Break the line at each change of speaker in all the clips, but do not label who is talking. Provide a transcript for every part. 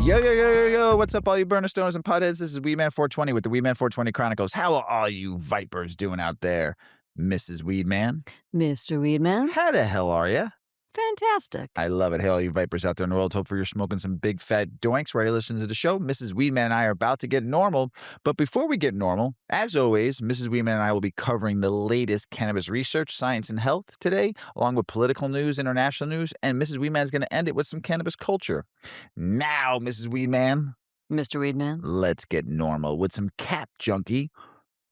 Yo, yo, yo, yo, yo. What's up, all you burner stoners and potheads? This is Weedman 420 with the Weedman 420 Chronicles. How are all you vipers doing out there? Mrs. Weedman?
Mr. Weedman?
How the hell are you?
Fantastic.
I love it. Hey, all you vipers out there in the world. Hopefully you're smoking some big fat doinks while you're listening to the show. Mrs. Weedman and I are about to get normal. But before we get normal, as always, Mrs. Weedman and I will be covering the latest cannabis research, science, and health today, along with political news, international news, and Mrs. Weedman is going to end it with some cannabis culture. Now, Mrs. Weedman.
Mr. Weedman?
Let's get normal with some Cap Junky,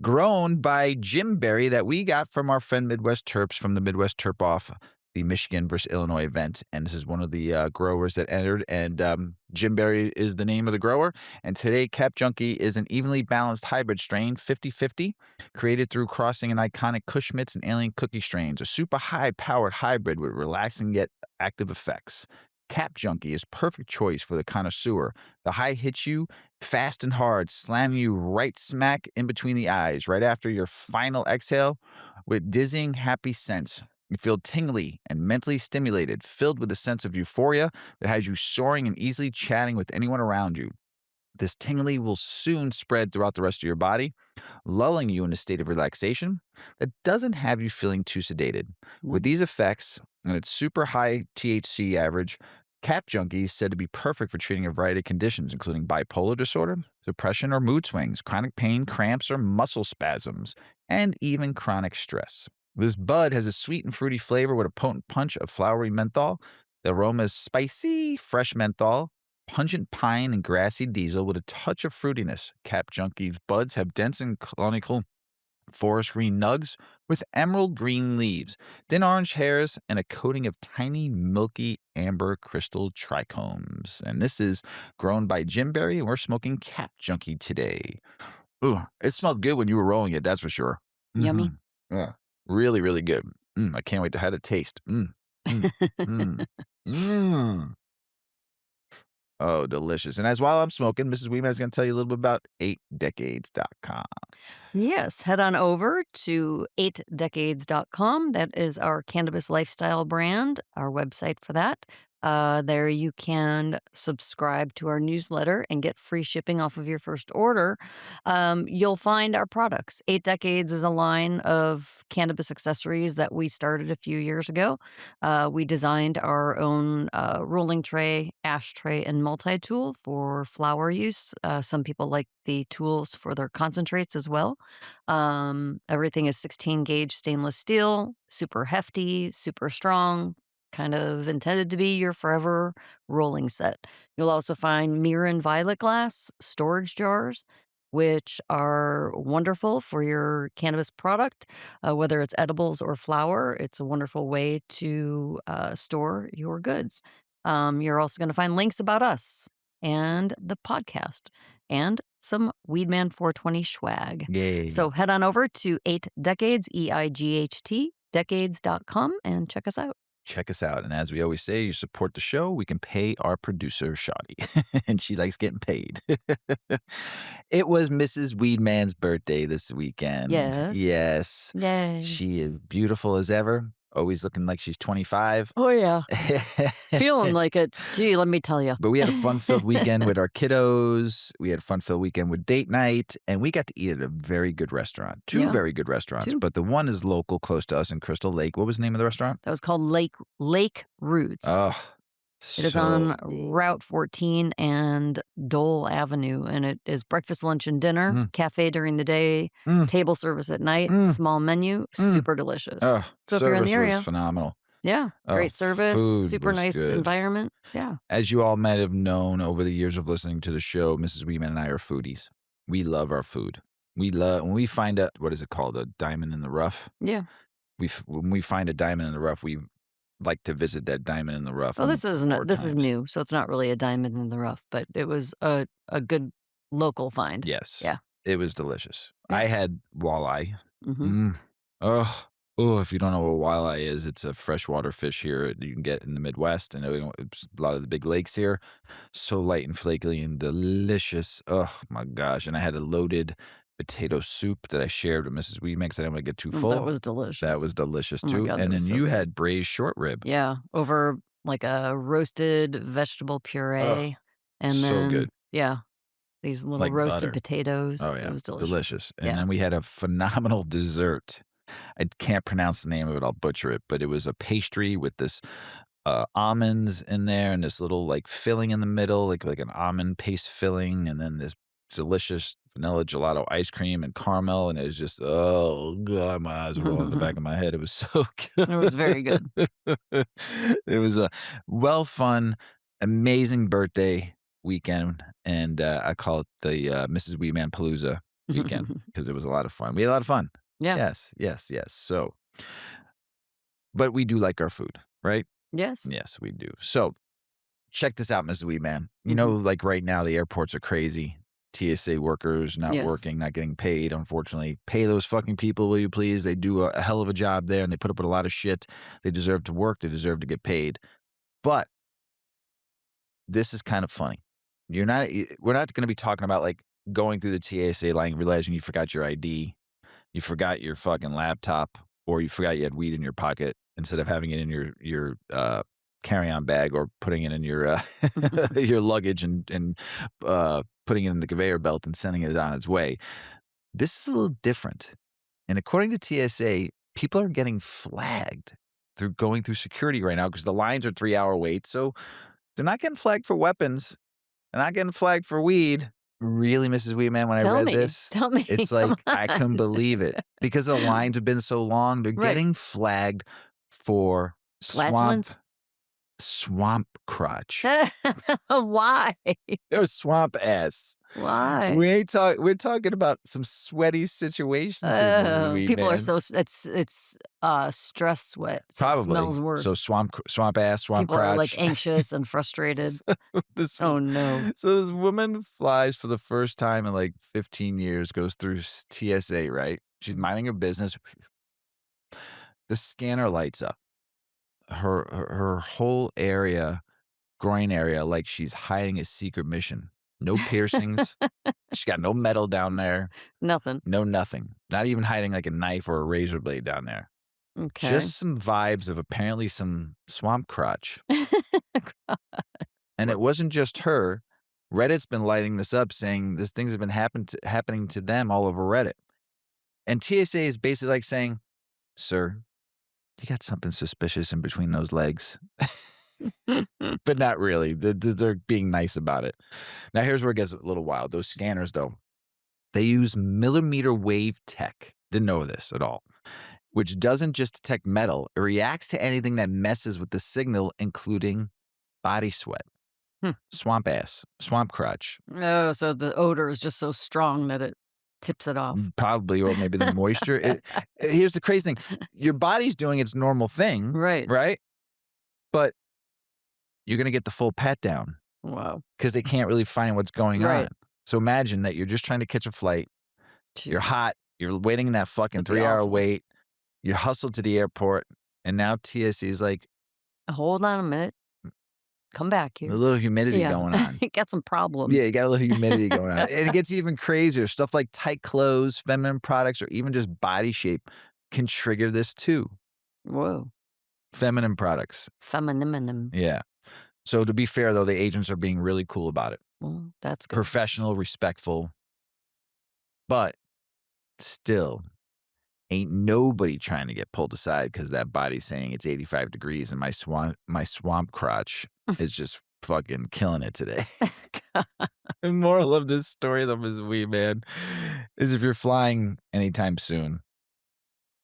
grown by Jim Berry that we got from our friend Midwest Terps from the Midwest Terp Off, the Michigan versus Illinois event. And this is one of the growers that entered. And Jim Berry is the name of the grower. And today, Cap Junky is an evenly balanced hybrid strain, 50-50, created through crossing an iconic Kush Mitts and Alien Cookie strains, a super high-powered hybrid with relaxing yet active effects. Cap Junky is perfect choice for the connoisseur. The high hits you fast and hard, slamming you right smack in between the eyes, right after your final exhale, with dizzying, happy scents. You feel tingly and mentally stimulated, filled with a sense of euphoria that has you soaring and easily chatting with anyone around you. This tingly will soon spread throughout the rest of your body, lulling you in a state of relaxation that doesn't have you feeling too sedated. With these effects and its super high THC average, Cap Junky is said to be perfect for treating a variety of conditions, including bipolar disorder, depression or mood swings, chronic pain, cramps or muscle spasms, and even chronic stress. This bud has a sweet and fruity flavor with a potent punch of flowery menthol. The aroma is spicy, fresh menthol, pungent pine and grassy diesel with a touch of fruitiness. Cap Junky's buds have dense and colonical forest green nugs with emerald green leaves, thin orange hairs, and a coating of tiny, milky amber crystal trichomes. And this is grown by Jim Berry, and we're smoking Cap Junky today. Ooh, it smelled good when you were rolling it, that's for sure.
Yummy.
Yeah, really, really good. I can't wait to have it taste. Oh, delicious. And as while I'm smoking, Mrs. Weedman is going to tell you a little bit about 8decades.com.
Yes, head on over to 8decades.com. That is our cannabis lifestyle brand, our website for that. There you can subscribe to our newsletter and get free shipping off of your first order. You'll find our products. 8 Decades is a line of cannabis accessories that we started a few years ago. We designed our own rolling tray, ashtray, and multi-tool for flower use. Some people like the tools for their concentrates as well. Everything is 16-gauge stainless steel, super hefty, super strong, kind of intended to be your forever rolling set. You'll also find mirror and violet glass storage jars, which are wonderful for your cannabis product, whether it's edibles or flower. It's a wonderful way to store your goods. You're also going to find links about us and the podcast and some Weedman 420 swag.
Yay.
So head on over to 8decades, EIGHT, decades.com, and check us out.
Check us out. And as we always say, you support the show, we can pay our producer, Shoddy. And she likes getting paid. It was Mrs. Weedman's birthday this weekend.
Yes.
Yes.
Yay.
She is beautiful as ever, always looking like she's 25.
Oh, yeah. Feeling like it. Gee, let me tell you.
But we had a fun-filled weekend with our kiddos. We had a fun-filled weekend with date night. And we got to eat at a very good restaurant. Two very good restaurants. But the one is local, close to us in Crystal Lake. What was the name of the restaurant?
That was called Lake Roots.
Oh,
it is on Route 14 and Dole Avenue. And it is breakfast, lunch, and dinner, cafe during the day, table service at night, small menu, super delicious. So if you're in the area,
was phenomenal.
Yeah, great service, super nice environment. Yeah.
As you all might have known over the years of listening to the show, Mrs. Weedman and I are foodies. We love our food. We love when we find a what is it called, a diamond in the rough.
Yeah.
When we find a diamond in the rough, we like to visit that diamond in the rough.
Well, this is new, so it's not really a diamond in the rough, but it was a good local find.
Yes.
Yeah.
It was delicious. Yeah. I had walleye.
Oh,
if you don't know what walleye is, it's a freshwater fish here you can get in the Midwest, and it's a lot of the big lakes here. So light and flaky and delicious. Oh, my gosh. And I had a loaded potato soup that I shared with Mrs. Weedman because I didn't want to get too full.
That was delicious.
That was delicious,
Oh my
too.
God,
and then
so
you
good.
had braised short rib.
Yeah, over like a roasted vegetable puree. and
So good.
then yeah, these little
Like
roasted
butter.
potatoes.
Oh,
It
yeah.
was delicious.
Delicious. And
Yeah.
then we had a phenomenal dessert. I can't pronounce the name of it, I'll butcher it, but it was a pastry with this, almonds in there and this little, like, filling in the middle, like an almond paste filling, and then this delicious vanilla gelato ice cream and caramel, and it was just, oh god, my eyes were rolling in the back of my head. It was so
It was very good.
good. It was a well fun, amazing birthday weekend, and, I call it the, Mrs. Weedman Palooza weekend because it was a lot of fun. We had a lot of fun.
Yeah.
Yes, yes, yes. So but we do like our food, right?
Yes.
Yes, we do. So check this out, Mrs. Weedman. You know,
Mhm.
like right now, the airports are crazy. TSA workers not
Yes.
working, not getting paid, unfortunately. Pay those fucking people, will you please? They do a hell of a job there and they put up with a lot of shit. They deserve to work, they deserve to get paid. But this is kind of funny. We're not going to be talking about like going through the TSA line, realizing you forgot your ID, you forgot your fucking laptop, or you forgot you had weed in your pocket instead of having it in your carry-on bag or putting it in your your luggage and putting it in the conveyor belt and sending it on its way. This is a little different. And according to TSA, people are getting flagged through going through security right now because the lines are 3-hour wait. So they're not getting flagged for weapons. They're not getting flagged for weed. Really, Mrs. Weedman, when I
Tell
read
me.
this,
Tell me.
it's
Come
like I couldn't
on.
believe it because the lines have been so long. They're
Right.
getting flagged for
Flatulence?
swamp crotch
Why?
or swamp ass.
Why?
We're talking about some sweaty situations here, Mrs.
People are
Weedman.
so stress sweat, so it
Probably.
smells
So
worse.
swamp ass, swamp
People are, like,
crotch.
anxious and frustrated.
So this
Oh, no.
so this woman flies for the first time in like 15 years, goes through TSA, right? She's
Mhm.
minding her business. The scanner lights up. Her whole area, groin area, like she's hiding a secret mission. No piercings. She's got no metal down there.
Nothing.
No nothing. Not even hiding like a knife or a razor blade down there.
Okay.
Just some vibes of apparently some swamp crotch. And it wasn't just her. Reddit's been lighting this up saying this things have been happening to them all over Reddit. And TSA is basically like saying, "Sir, you got something suspicious in between those legs." But not really. They're being nice about it. Now here's where it gets a little wild. Those scanners though, they use millimeter wave tech. Didn't know this at all. Which doesn't just detect metal, it reacts to anything that messes with the signal, including body sweat,
Hmm.
swamp ass, swamp crotch.
Oh, so the odor is just so strong that it tips it off.
Probably, or maybe the moisture. Here's the crazy thing. Your body's doing its normal thing,
Right.
right? But you're gonna get the full pat down
Wow.
because they can't really find what's going on.
Right.
So imagine that you're just trying to catch a flight. You're
Gee,
hot. You're waiting in that fucking
that'd be
3-hour
awful.
wait. You hustle to the airport, and now TSA is like,
Hold on a minute. Come back
a
here.
little humidity
Yeah.
going on.
Got some
Yeah,
problems.
you got a little humidity going on. And it gets even crazier. Stuff like tight clothes, feminine products, or even just body shape can trigger this too.
Whoa.
Feminine products.
Feminine.
Yeah. So to be fair though, the agents are being really cool about it.
Well, that's good.
Professional, respectful, but still ain't nobody trying to get pulled aside because that body's saying it's 85 degrees and my swamp crotch is just fucking killing it today. The moral of this story, though, Ms. Wee, man, is if you're flying anytime soon,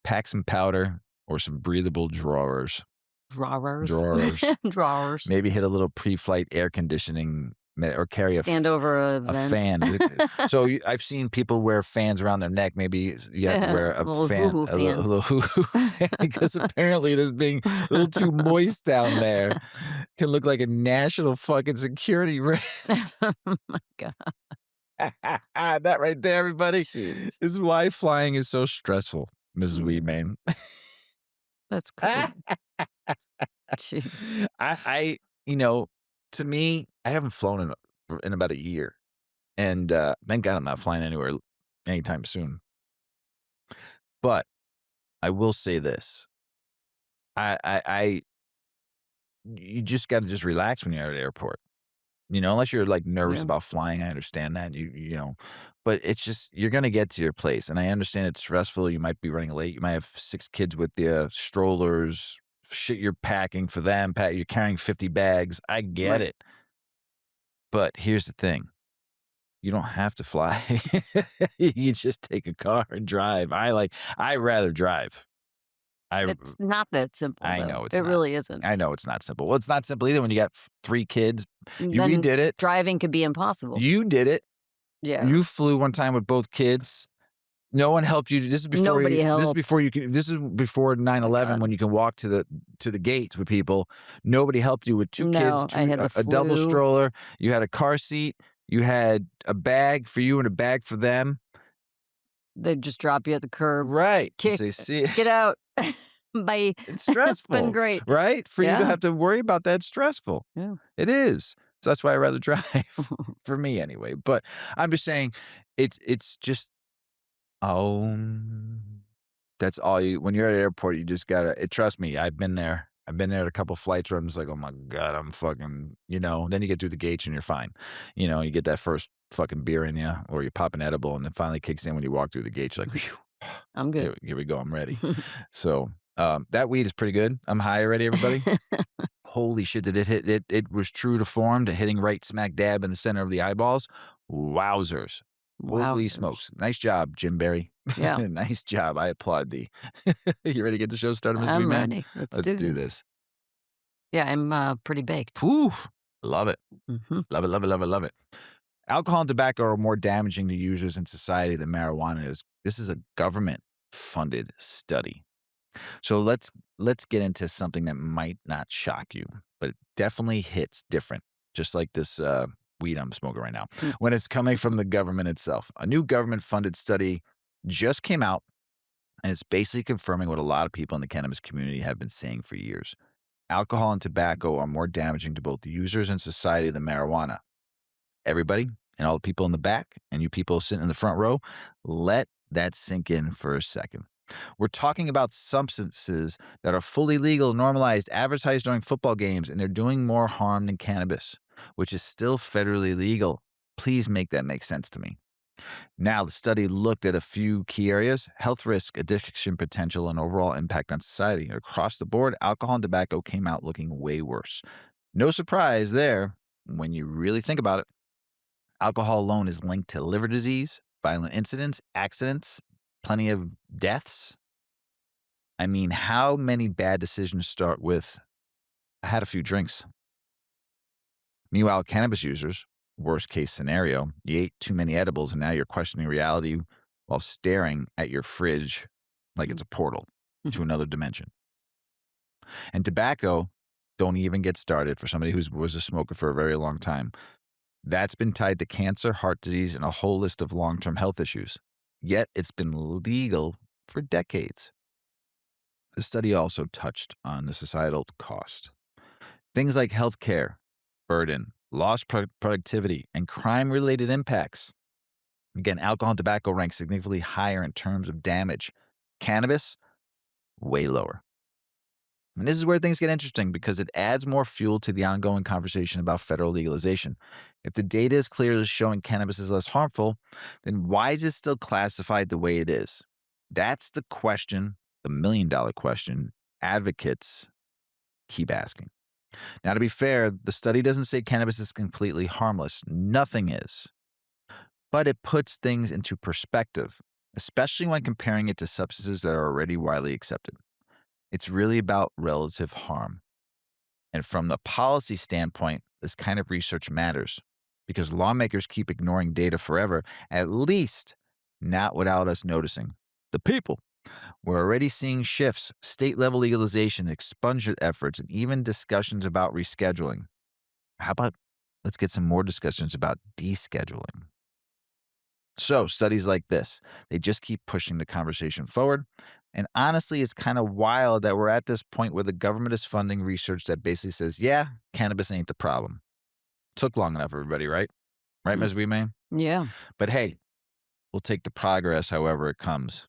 pack some powder or some breathable drawers.
Drawers.
Drawers.
Drawers.
Maybe hit a little pre-flight air conditioning or carry
Stand over a
a
vent.
fan. So I've seen people wear fans around their neck. Maybe you have to wear a
Little
fan,
hoo-hoo
a little,
fan.
a little hoo-hoo fan, because apparently there's being a little too moist down there. Can look like a national fucking security risk.
Oh my god.
That right there, everybody.
Jeez.
This is why flying is so stressful, Mrs.
Mm,
Weedman.
that's crazy. Jeez.
I, to me, I haven't flown in about a year, and thank God I'm not flying anywhere anytime soon. But I will say this: I you just got to just relax when you're at the airport. unless you're, like, nervous
Yeah.
about flying, I understand that, but it's just you're gonna get to your place, and I understand it's stressful, you might be running late, you might have 6 kids with you, strollers, shit you're packing for them, you're carrying 50 bags, I get
Right.
it, but here's the thing, you don't have to fly. You just take a car and drive. I rather drive. I
It's not that simple,
I
though.
know it's
It
not.
really isn't.
I know it's not simple. Well, it's not simple either when you got 3 kids. We
Then
did it.
driving could be impossible.
You did it.
Yeah.
You flew one time with both kids. No one helped you.
Nobody helped.
This is before
Oh my
9/11
god.
when you can walk to the gates with people. Nobody helped you with 2 kids,
No, I
2
had the
a double
flu.
stroller. You had a car seat. You had a bag for you and a bag for them.
They'd just drop you at the curb.
Right. And
Kick
say, "See."
get out. Bye.
It's
It's been
stressful,
great.
right? For you to
Yeah.
have to worry about that, it's stressful.
Yeah.
It is. So that's why I rather drive, for me anyway. But I'm just saying, it's just, um, that's all when you're at an airport, you just gotta trust me, I've been there. I've been there at a couple flights where I'm just like, "Oh my god, I'm fucking," then you get through the gates and you're fine. You get that first fucking beer in you, or you pop an edible, and it finally kicks in when you walk through the gates. You're like, "Phew,
I'm good.
here we go, I'm ready." So, that weed is pretty good. I'm high already, everybody. Holy shit, did it hit it was true to form to hitting right smack dab in the center of the eyeballs. Wowzers. Holy
Wowzers.
smokes. Nice job, Jim Barry.
Yeah.
Nice job. I applaud thee. You ready to get the show started, Mr.
I'm
Weedman?
ready. Let's
Let's
do
do
this.
this.
Yeah, I'm, pretty baked.
Whew. Love it.
Mhm.
Love it, love it, love it, love it. Alcohol and tobacco are more damaging to users in society than marijuana is. This is a government-funded study. So let's get into something that might not shock you, but it definitely hits different, just like this weed I'm smoking right now.
Mm.
When it's coming from the government itself, a new government-funded study just came out, and it's basically confirming what a lot of people in the cannabis community have been saying for years. Alcohol and tobacco are more damaging to both users and society than marijuana. Everybody and all the people in the back and you people sitting in the front row, let that sink in for a second. We're talking about substances that are fully legal, normalized, advertised during football games, and they're doing more harm than cannabis, which is still federally legal. Please make that make sense to me. Now, the study looked at a few key areas: health risk, addiction potential, and overall impact on society. Across the board, alcohol and tobacco came out looking way worse. No surprise there when you really think about it. Alcohol alone is linked to liver disease, violent incidents, accidents, plenty of deaths. I mean, how many bad decisions start with, "I had a few drinks"? Meanwhile, cannabis users, worst case scenario, you ate too many edibles and now you're questioning reality while staring at your fridge like it's a portal to another dimension. And tobacco, don't even get started for somebody who was a smoker for a very long time. That's been tied to cancer, heart disease, and a whole list of long term health issues. Yet it's been legal for decades. The study also touched on the societal cost. Things like healthcare, burden, lost productivity, and crime related impacts. Again, alcohol and tobacco rank significantly higher in terms of damage. Cannabis, way lower. And this is where things get interesting because it adds more fuel to the ongoing conversation about federal legalization. If the data is clearly showing cannabis is less harmful, then why is it still classified the way it is? That's the question, the $1 million question, advocates keep asking. Now, to be fair, the study doesn't say cannabis is completely harmless. Nothing is. But it puts things into perspective, especially when comparing it to substances that are already widely accepted. It's really about relative harm. And from the policy standpoint, this kind of research matters because lawmakers keep ignoring data forever, at least not without us noticing. The people. We're already seeing shifts, state level legalization, expungement efforts, and even discussions about rescheduling. How about let's get some more discussions about descheduling? So, studies like this, they just keep pushing the conversation forward. And honestly, it's kind of wild that we're at this point where the government is funding research that basically says, yeah, cannabis ain't the problem. Took long enough, everybody, right? Right,
Mm.
Ms. Weedman?
Yeah.
But hey, we'll take the progress however it comes.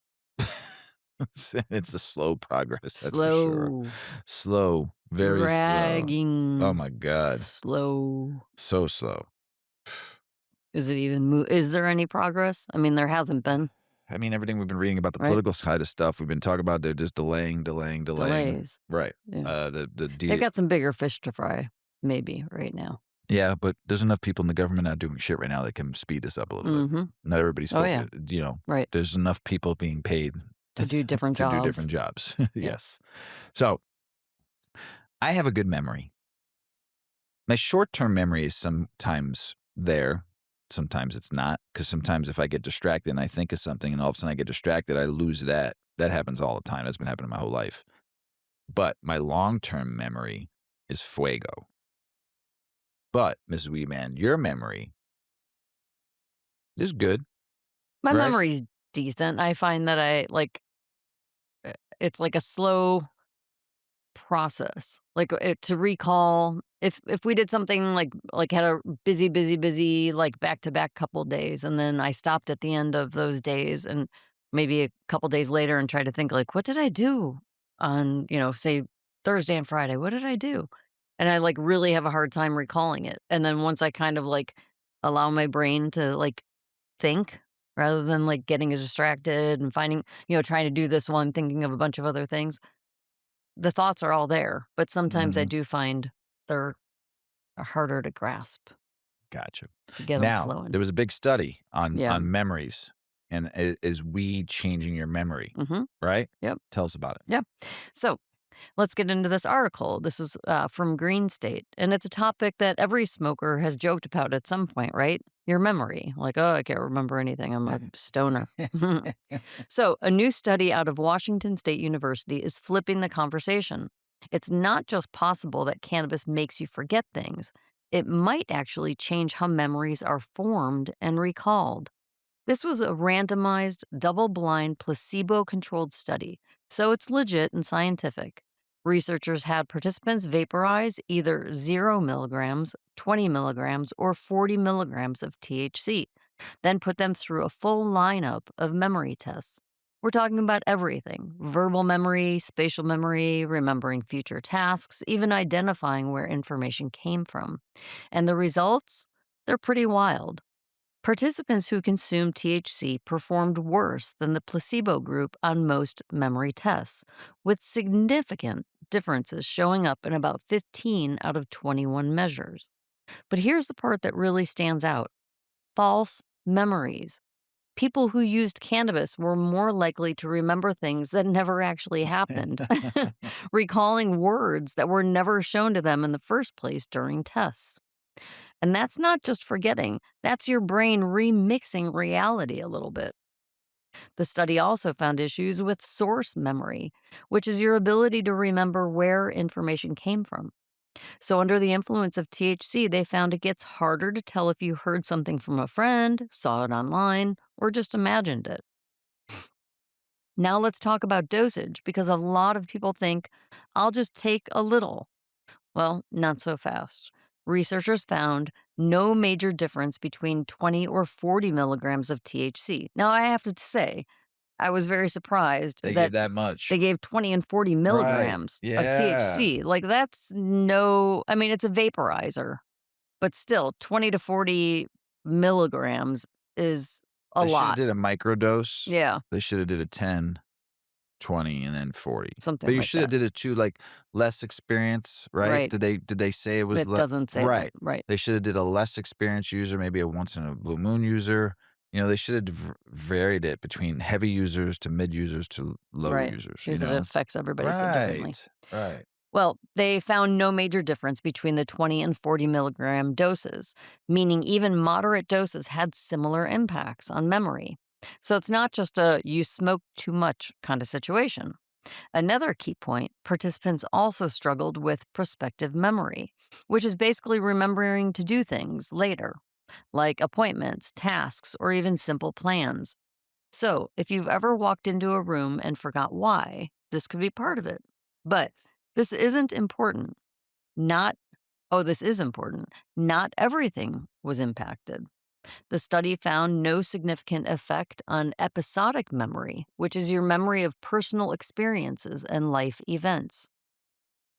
It's a slow progress, that's for sure.
Slow.
Slow, Very slow. Oh
dragging,
my god.
slow.
So slow.
Is it even is there any progress? I mean, there hasn't been,
I mean, everything we've been reading about the
right?
political side of stuff, we've been talking about they're just delaying, delaying, delaying.
Delays.
Right.
Yeah.
The
They've
D
got some bigger fish to fry, maybe, right now.
Yeah, but there's enough people in the government not doing shit right now that can speed this up a little bit.
Mhm.
Not everybody's
Oh, yeah. Right.
there's enough people being paid
To do different
to do
jobs.
different jobs.
Yeah.
Yes. So, I have a good memory. My short-term memory is sometimes there, sometimes it's not. Because sometimes if I get distracted and I think of something and all of a sudden I get distracted, I lose that. That happens all the time. That's been happening my whole life. But my long-term memory is fuego. But, Mrs. Weedman, your memory is good,
My
right?
memory's decent. I find that it's like a slow process. Like, to recall if we did something like had a busy, like, back-to-back couple days, and then I stopped at the end of those days and maybe a couple days later and tried to think, like, "What did I do on," say, Thursday and Friday? What did I do? And I, like, really have a hard time recalling it. And then once I kind of, like, allow my brain to, like, think rather than, like, getting distracted and finding trying to do this one, thinking of a bunch of other things, the thoughts are all there, but sometimes I
Mhm.
do find they're harder to grasp,
Gotcha.
to get them
Now,
flowing.
there was a big study
Yeah.
on memories and is weed changing your memory,
Mhm.
right?
Yep.
Tell us about it.
Yep. So, let's get into this article. This was, from Green State, and it's a topic that every smoker has joked about at some point, right? Your memory. Like, "Oh, I can't remember anything. I'm a stoner." So, a new study out of Washington State University is flipping the conversation. It's not just possible that cannabis makes you forget things, it might actually change how memories are formed and recalled. This was a randomized, double blind, placebo controlled study, so it's legit and scientific. Researchers had participants vaporize either 0 milligrams, 20 milligrams, or 40 milligrams of THC, then put them through a full lineup of memory tests. We're talking about everything: verbal memory, spatial memory, remembering future tasks, even identifying where information came from. And the results? They're pretty wild. Participants who consumed THC performed worse than the placebo group on most memory tests, with significant differences showing up in about 15 out of 21 measures. But here's the part that really stands out: false memories. People who used cannabis were more likely to remember things that never actually happened, recalling words that were never shown to them in the first place during tests. And that's not just forgetting, that's your brain remixing reality a little bit. The study also found issues with source memory, which is your ability to remember where information came from. So, under the influence of THC, they found it gets harder to tell if you heard something from a friend, saw it online, or just imagined it. Now, let's talk about dosage because a lot of people think, I'll just take a little. Well, not so fast. Researchers found no major difference between 20 or 40 milligrams of THC. Now, I have to say, I was very surprised
They
that
give that much.
they gave 20 and 40
Right.
milligrams of
Yeah.
THC. Like, that's no, I mean, it's a vaporizer, but still, 20 to 40 milligrams is a
They shoulda
lot.
did a microdose.
Yeah,
They shoulda did a 10, 20, and then 40.
something
But you
like
shoulda
that.
did it too, like, less experience, right?
Right.
Did they say it was
It
le
doesn't say that.
right.
Right.
They shoulda did a less experienced user, maybe a once in a blue moon user. They shoulda varied it between heavy users to mid users to low
Right.
users, you
Because it
know?
affects everybody so differently.
Right. Right.
Well, they found no major difference between the 20 and 40 milligram doses, meaning even moderate doses had similar impacts on memory. So it's not just a you smoke too much kind of situation. Another key point: participants also struggled with prospective memory, which is basically remembering to do things later, like appointments, tasks, or even simple plans. So, if you've ever walked into a room and forgot why, this could be part of it. But this isn't important. Not, oh, this is important. Not everything was impacted. The study found no significant effect on episodic memory, which is your memory of personal experiences and life events.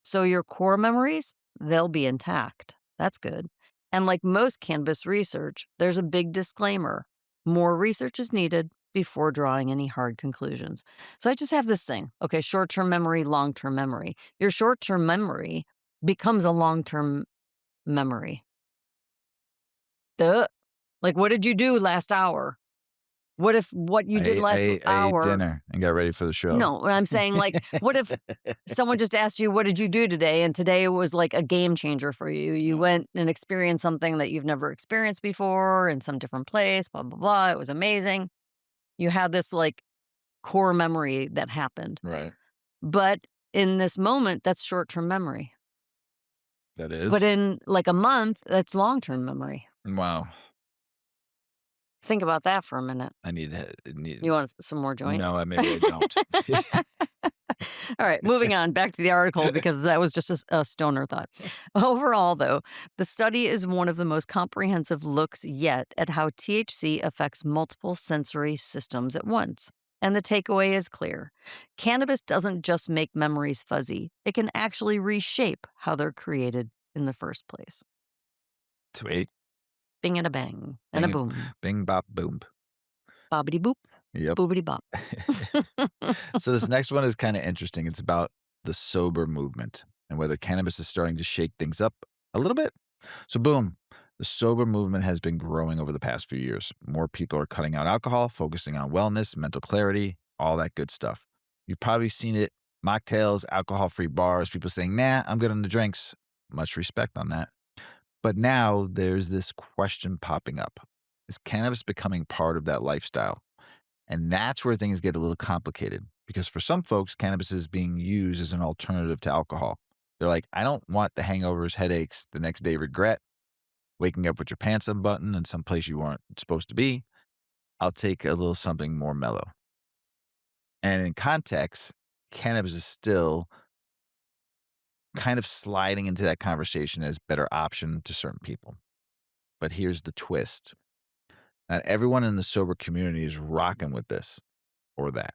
So your core memories, they'll be intact. That's good. And like most cannabis research, there's a big disclaimer. More research is needed before drawing any hard conclusions. So I just have this thing. Okay, short-term memory, long-term memory. Your short-term memory becomes a long-term memory. Duh. Like, what did you do last hour? What if what you did last
I ate
hour.
dinner and got ready for the show.
No, I'm saying, like, what if someone just asked you, "What did you do today?" And today was, like, a game changer for you. You went and experienced something that you've never experienced before in some different place, blah, blah, blah. It was amazing. You had this, like, core memory that happened.
Right.
But in this moment, that's short-term memory.
That
But
is?
in, like, a month, that's long-term memory.
Wow.
Think about that for a minute.
I need
You want some more joint?
no, maybe I don't.
All right, moving on back to the article because that was just a stoner thought. Overall, though, the study is one of the most comprehensive looks yet at how THC affects multiple sensory systems at once. And the takeaway is clear. Cannabis doesn't just make memories fuzzy, it can actually reshape how they're created in the first place.
Sweet.
Bing and a bang and a
Bing
boom.
bing, bop, boom.
Bobbity boop,
Yep.
boobity bop.
So this next one is kinda interesting. It's about the sober movement and whether cannabis is starting to shake things up a little bit. So boom, the sober movement has been growing over the past few years. More people are cutting out alcohol, focusing on wellness, mental clarity, all that good stuff. You've probably seen it, mocktails, alcohol-free bars, people saying, "Nah, I'm good on the drinks." Much respect on that. But now there's this question popping up. Is cannabis becoming part of that lifestyle? And that's where things get a little complicated because for some folks, cannabis is being used as an alternative to alcohol. They're like, I don't want the hangovers, headaches, the next day regret, waking up with your pants unbuttoned in some place you weren't supposed to be. I'll take a little something more mellow. And in context, cannabis is still kind of sliding into that conversation as better option to certain people. But here's the twist. Not everyone in the sober community is rocking with this or that.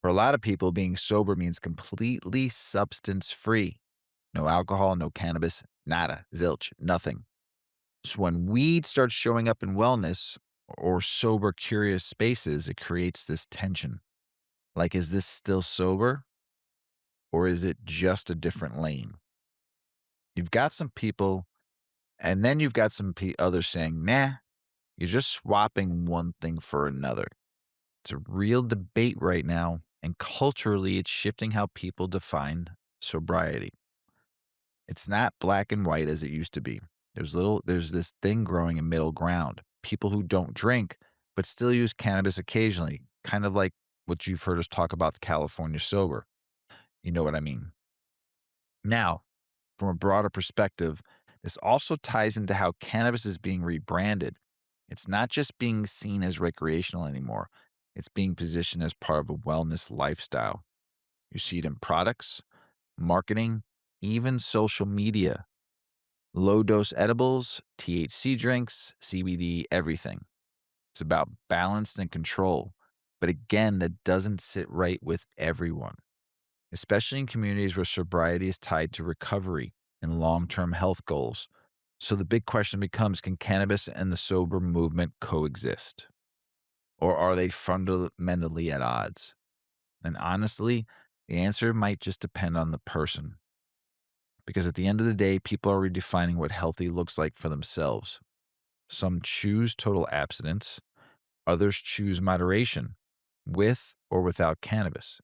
For a lot of people, being sober means completely substance free. No alcohol, no cannabis, nada, zilch, nothing. So when weed starts showing up in wellness or sober, curious spaces, it creates this tension. Like, is this still sober or is it just a different lane? You've got some people, and then you've got some others saying, nah, you're just swapping one thing for another. It's a real debate right now, and culturally, it's shifting how people define sobriety. It's not black and white as it used to be. There's this thing growing in middle ground. People who don't drink, but still use cannabis occasionally, kind of like what you've heard us talk about the California sober. You know what I mean? Now, from a broader perspective, this also ties into how cannabis is being rebranded. It's not just being seen as recreational anymore, it's being positioned as part of a wellness lifestyle. You see it in products, marketing, even social media. Low dose edibles, THC drinks, CBD, everything. It's about balance and control. But again, that doesn't sit right with everyone, especially in communities where sobriety is tied to recovery and long term health goals. So the big question becomes, can cannabis and the sober movement coexist? Or are they fundamentally at odds? And honestly, the answer might just depend on the person. Because at the end of the day, people are redefining what healthy looks like for themselves. Some choose total abstinence, others choose moderation, with or without cannabis.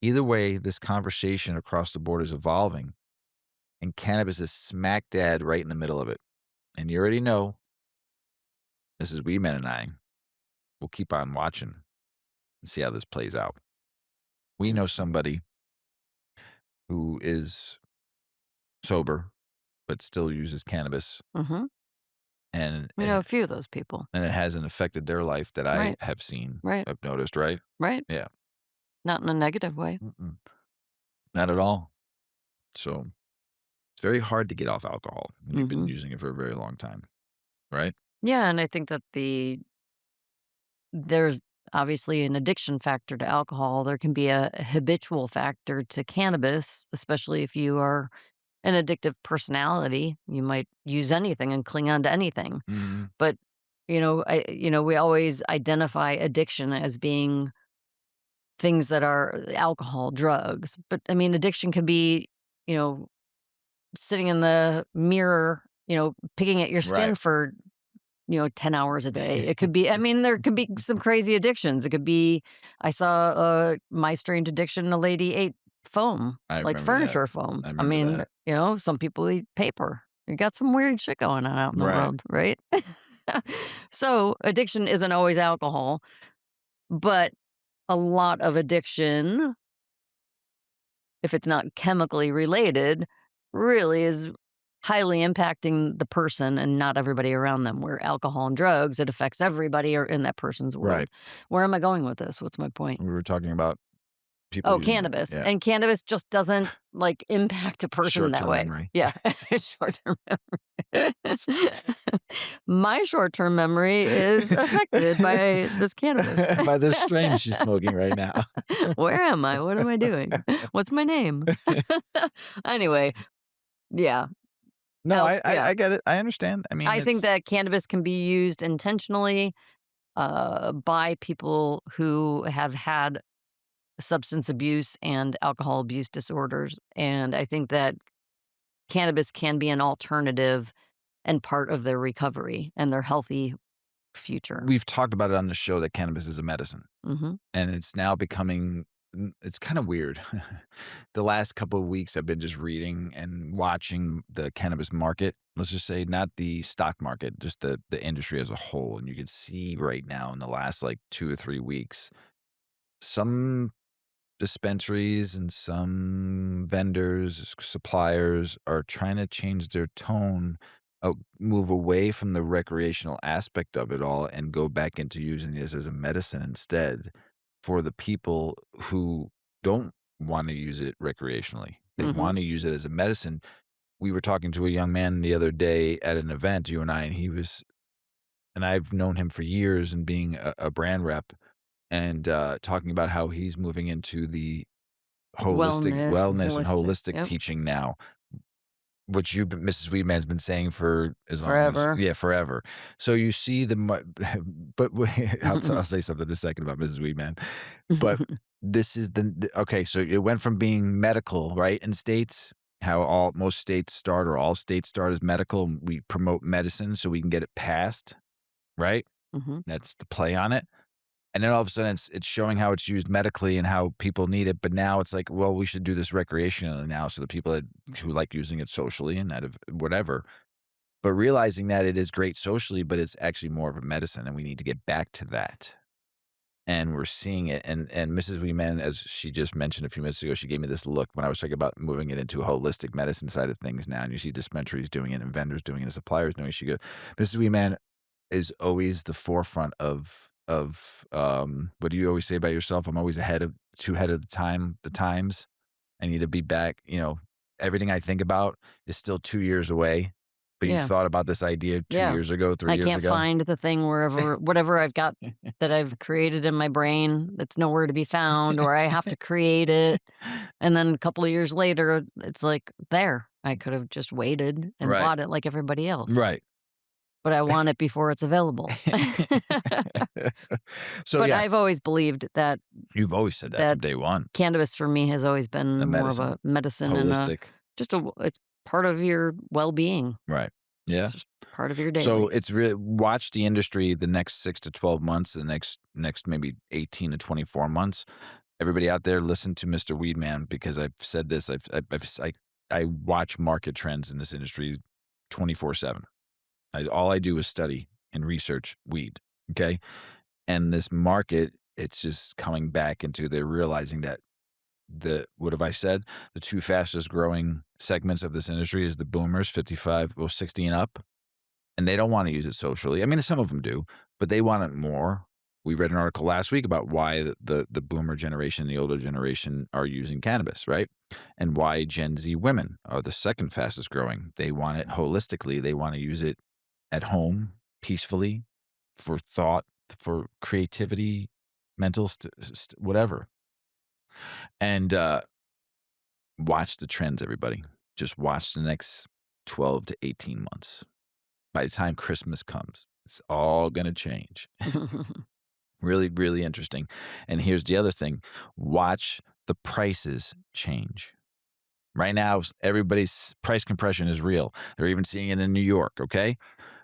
Either way, this conversation across the board is evolving, and cannabis is smack dab right in the middle of it. And you already know, Mrs. Weedman and I will keep on watching and see how this plays out. We know somebody who is sober but still uses cannabis,
Mhm.
and
We know a few of those people.
it hasn't affected their life that I
Right,
have seen,
right,
I've noticed, right?
right.
Yeah.
Not in a negative way.
Mm-mm. Not at all. So, it's very hard to get off alcohol when you've been
Mhm.
using it for a very long time, right?
Yeah, and I think that there's obviously an addiction factor to alcohol. There can be a habitual factor to cannabis, especially if you are an addictive personality. You might use anything and cling on to anything.
Mhm.
But, we always identify addiction as being things that are alcohol, drugs. But I mean, addiction can be, you know, sitting in the mirror, picking at your
Right.
skin for 10 hours a day. It could be, I mean, there could be some crazy addictions. It could be, I saw my strange addiction, a lady ate foam,
I
like
remember that.
furniture foam.
I
I
remember
mean,
that.
some people eat paper. You got some weird shit going on out in the
Right.
world, right? So addiction isn't always alcohol, but a lot of addiction, if it's not chemically related, really is highly impacting the person and not everybody around them. Where alcohol and drugs, it affects everybody or in that person's
Right.
world. Where am I going with this? What's my point?
We were talking about people
Oh,
using
cannabis.
yeah,
And cannabis just doesn't like impact a person that
short-term
way.
memory.
Yeah. Short term memory. My short term memory is affected by this cannabis.
By the strain she's smoking right now.
Where am I? What am I doing? What's my name? Anyway, yeah.
No,
Yeah.
I get it. I understand. I mean,
I think
it's
that cannabis can be used intentionally by people who have had substance abuse and alcohol abuse disorders. And I think that cannabis can be an alternative and part of their recovery and their healthy future.
we've talked about it on the show that cannabis is a medicine,
Hmm.
and it's now becoming it's kinda weird. The last couple of weeks, I've been just reading and watching the cannabis market. Let's just say not the stock market, just the industry as a whole, and you can see right now in the last, like, 2 or 3 weeks, some dispensaries and some vendors, suppliers are trying to change their tone, move away from the recreational aspect of it all and go back into using this as a medicine instead for the people who don't want to use it recreationally. They
Hmm.
want to use it as a medicine. We were talking to a young man the other day at an event, you and I, and I've known him for years and being a brand rep and talking about how he's moving into the holistic
Wellness and
wellness and
holistic.
holistic
Yep.
teaching now, which you Mrs. Weedman's been saying for as long as
Forever.
yeah, forever. So you see but I'll say something in a second about Mrs. Weedman, but this is okay, so it went from being medical, right, in states, how all most states start or all states start as medical, and we promote medicine so we can get it passed, right?
Hmm.
That's the play on it. And then all of a sudden, it's showing how it's used medically and how people need it, but now it's like, well, we should do this recreationally now, so the people who like using it socially and out of whatever, but realizing that it is great socially, but it's actually more of a medicine, and we need to get back to that. And we're seeing it, and Mrs. Weeman, as she just mentioned a few minutes ago, she gave me this look when I was talking about moving it into a holistic medicine side of things now, and you see dispensaries doing it and vendors doing it and suppliers doing it. She goes, "Mrs. Weeman is always the forefront of what do you always say about yourself? I'm always ahead of the times. I need to be back, everything I think about is still 2 years away, but you
Yeah.
thought about this idea 2
Yeah.
years ago, 3
I
years
can't
ago?"
find the thing whatever I've got that I've created in my brain that's nowhere to be found, or I have to create it. And then a couple of years later, it's like, there. I could have just waited and
Right,
bought it like everybody else,
right.
but I want it before it's available.
So,
But I've
yes,
always believed that
you've always said that
that
from day one,
cannabis for me has always
a
been more of
medicine,
a medicine and
holistic,
it's part of your well-being.
right. Yeah.
It's just part of your
So
daily.
it's really watch the industry the next 6 to 12 months, the next maybe 18 to 24 months. Everybody out there, listen to Mr. Weedman because I've said this. I watch market trends in this industry 24/7. All I do is study and research weed. Okay, and this market, it's just coming back into. They're realizing that what have I said? The two fastest growing segments of this industry is the boomers, 55, well 60 and up, and they don't wanna use it socially. I mean, some of them do, but they want it more. We read an article last week about why the boomer generation, the older generation are using cannabis, right? And why Gen Z women are the second fastest growing. They want it holistically. They wanna use it at home, peacefully, for thought, for creativity. mental, whatever. And watch the trends, everybody. Just watch the next 12 to 18 months. By the time Christmas comes, it's all going to change. Really, really interesting. And here's the other thing, watch the prices change. Right now, everybody's price compression is real. They're even seeing it in New York, okay?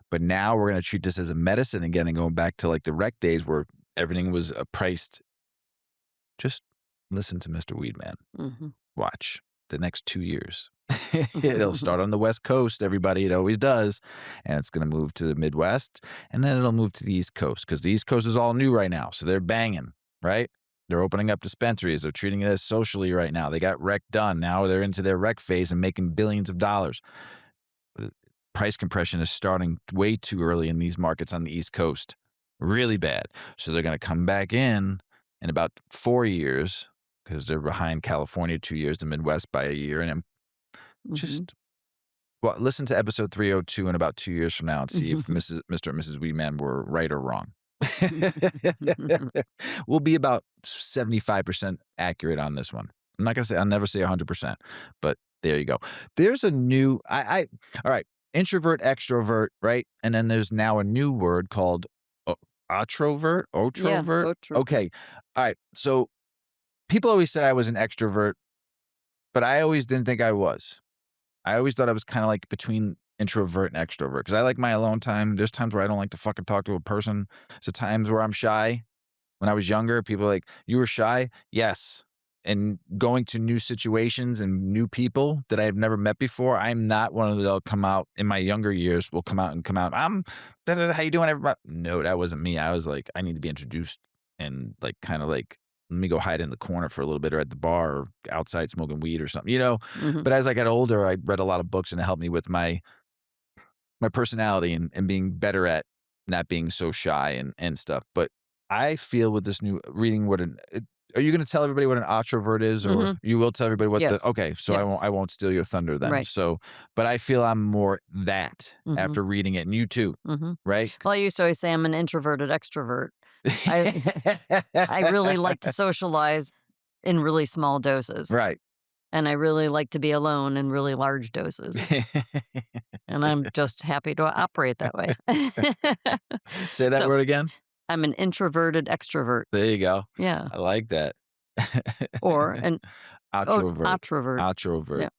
But now we're going to treat this as a medicine again and going back to like the rec days where everything was priced. Just listen to Mr. Weedman.
Mhm.
Watch the next 2 years. It'll start on the West Coast, everybody. It always does. And it's going to move to the Midwest. And then it'll move to the East Coast because the East Coast is all new right now. So they're banging, right? They're opening up dispensaries. They're treating it as socially right now. They got rec done. Now they're into their rec phase and making billions of dollars. Price compression is starting way too early in these markets on the East Coast. Really bad. So they're going to come back in about 4 years because they're behind California 2 years, the Midwest by a year. And
Mhm.
just well, listen to episode 302 in about 2 years from now and see if Mr. and Mrs. Weedman were right or wrong. We'll be about 75% accurate on this one. I'm not gonna say I'll never say 100%, but there you go. There's a new all right, introvert, extrovert, right? And then there's now a new word called o autrovert,
Yeah,
otrovert.
introvert.
Okay. All right. So people always said I was an extrovert, but I always didn't think I was. I always thought I was kinda like between introvert and extrovert because I like my alone time. There's times where I don't like to fucking talk to a person. There's times where I'm shy. When I was younger, people were like, "You were shy?" Yes. And going to new situations and new people that I've never met before, I'm not one of the that'll come out in my younger years will come out, "I'm da da da, how you doing, everybody?" No, that wasn't me. I was like, I need to be introduced and, like, kinda like, let me go hide in the corner for a little bit or at the bar or outside smoking weed or something, you know?
Mhm.
But as I got older, I read a lot of books and it helped me with my personality and being better at not being so shy and stuff. But I feel with this new reading are you gonna tell everybody what an introvert is, or
Mhm.
you will tell everybody what the
Yes.
okay, so
Yes.
I won't steal your thunder then.
Right.
So but I feel I'm more that
Mhm.
after reading it, and you too,
Mhm.
right?
Well, I used to always say I'm an introverted extrovert. I I really like to socialize in really small doses,
Right.
and I really like to be alone in really large doses, and I'm just happy to operate that way.
Say that
So,
word again?
I'm an introverted extrovert.
There you go.
Yeah.
I like that.
Or an
Introvert.
introvert.
Introvert.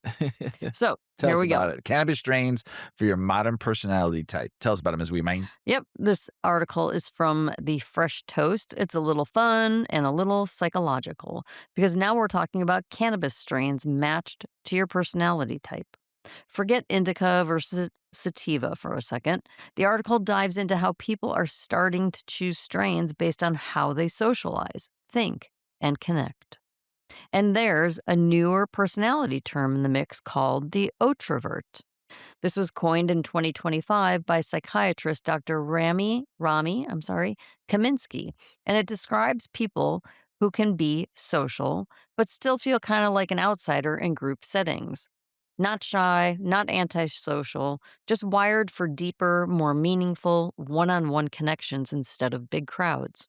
Yeah. So,
Tell
here
us
we go.
about it. Cannabis strains for your modern personality type. Tell us about them as we might.
Yep, this article is from the Fresh Toast. It's a little fun and a little psychological because now we're talking about cannabis strains matched to your personality type. Forget indica versus sativa for a second. The article dives into how people are starting to choose strains based on how they socialize, think, and connect. And there's a newer personality term in the mix called the otrovert. This was coined in 2025 by psychiatrist Dr. Kaminsky, and it describes people who can be social but still feel kind of like an outsider in group settings. Not shy, not antisocial, just wired for deeper, more meaningful one-on-one connections instead of big crowds.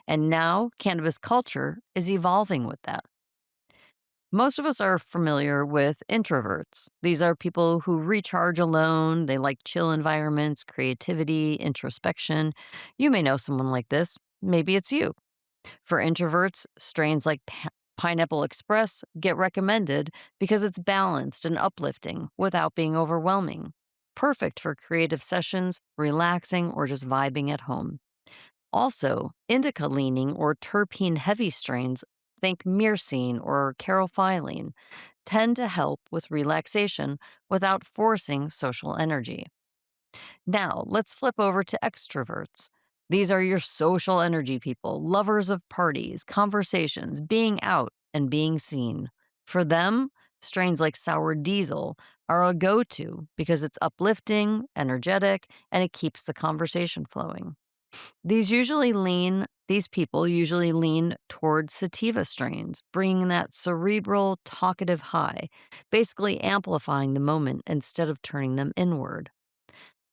And now cannabis culture is evolving with that. Most of us are familiar with introverts. These are people who recharge alone. They like chill environments, creativity, introspection. You may know someone like this. Maybe it's you. For introverts, strains like Pineapple Express get recommended because it's balanced and uplifting without being overwhelming. Perfect for creative sessions, relaxing, or just vibing at home. Also, indica leaning or terpene heavy strains, think myrcene or carophylline, tend to help with relaxation without forcing social energy. Now, let's flip over to extroverts. These are your social energy people, lovers of parties, conversations, being out, and being seen. For them, strains like sour diesel are a go to because it's uplifting, energetic, and it keeps the conversation flowing. These people usually lean towards sativa strains, bringing that cerebral, talkative high, basically amplifying the moment instead of turning them inward.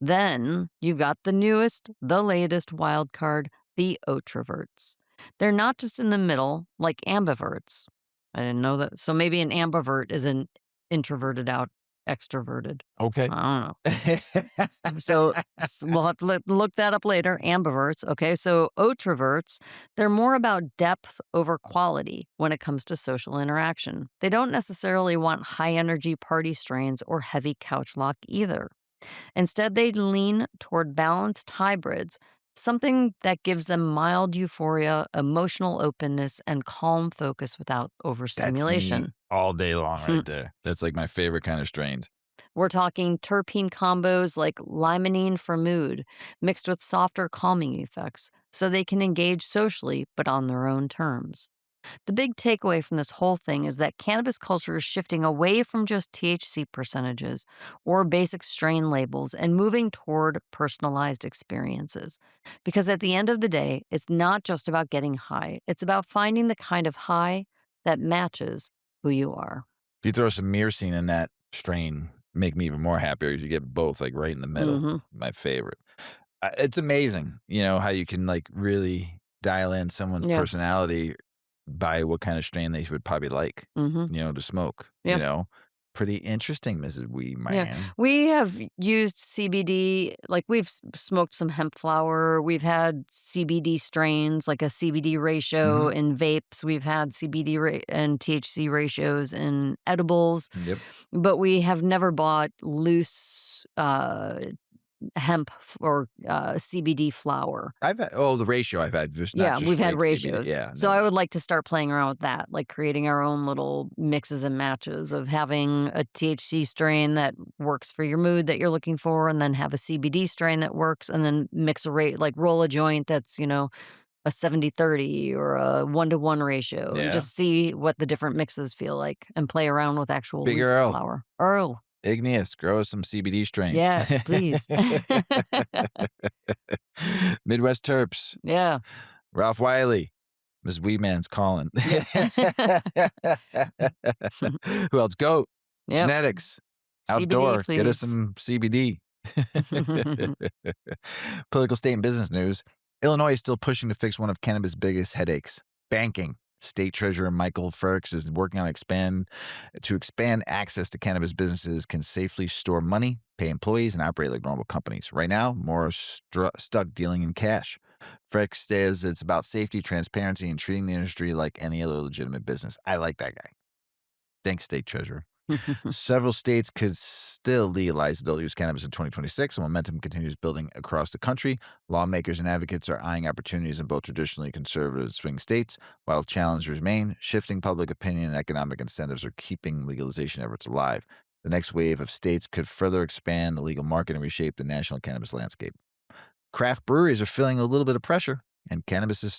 Then you've got the newest, the latest wild card, the otroverts. They're not just in the middle like ambiverts. I didn't know that. So maybe an ambivert is an introverted out extroverted.
Okay.
I don't know. So we'll have to look that up later. Ambiverts. Okay. So otroverts, they're more about depth over quality when it comes to social interaction. They don't necessarily want high energy party strains or heavy couch lock either. Instead, they lean toward balanced hybrids, something that gives them mild euphoria, emotional openness, and calm focus without
That's me
overstimulation.
all day long right there. That's like my favorite kind of strains.
We're talking terpene combos like limonene for mood, mixed with softer calming effects, so they can engage socially but on their own terms. The big takeaway from this whole thing is that cannabis culture is shifting away from just THC percentages or basic strain labels and moving toward personalized experiences. Because at the end of the day, it's not just about getting high, it's about finding the kind of high that matches who you are.
If you throw some myrcene in that strain, make me even more happier because you get both like right in the middle.
Hmm.
My favorite. It's amazing, how you can like really dial in someone's
Yeah.
personality by what kind of strain they would probably like,
Hmm.
to smoke.
Yeah.
Pretty interesting, Mrs.
Yeah,
Weedman.
we have used CBD, like we've smoked some hemp flower. We've had CBD strains, like a CBD ratio
Hmm.
in vapes. We've had CBD and THC ratios in edibles,
Yep.
but we have never bought loose hemp or CBD flower.
The ratio I've had, just not
Yeah,
just
we've had
straight CBD.
ratios.
Yeah,
So I
no.
would like to start playing around with that, like creating our own little mixes and matches of having a THC strain that works for your mood that you're looking for, and then have a CBD strain that works, and then mix a rate, like roll a joint that's, a 70-30 or a 1-to-1 ratio, and
Yeah.
just see what the different mixes feel like and play around with actual
Big
loose
Earl.
flower. Earl.
Igneous, grow us some CBD strains.
Yes, please.
Midwest Terps.
Yeah.
Ralph Wiley. Ms. Weedman's calling.
Yeah.
Who else? Goat.
Yep.
Genetics.
CBD,
Outdoor. Get us
please.
some CBD. Political state and business news. Illinois is still pushing to fix one of cannabis' biggest headaches, banking. State Treasurer Michael Ferks is working on expand access to cannabis businesses can safely store money, pay employees, and operate like normal companies. Right now, more are stuck dealing in cash. Ferks says it's about safety, transparency, and treating the industry like any other legitimate business. I like that guy. Thanks, State Treasurer. Several states could still legalize adult use cannabis in 2026, and momentum continues building across the country. Lawmakers and advocates are eyeing opportunities in both traditionally conservative swing states, while challenges remain. Shifting public opinion and economic incentives are keeping legalization efforts alive. The next wave of states could further expand the legal market and reshape the national cannabis landscape. Craft breweries are feeling a little bit of pressure, and cannabis is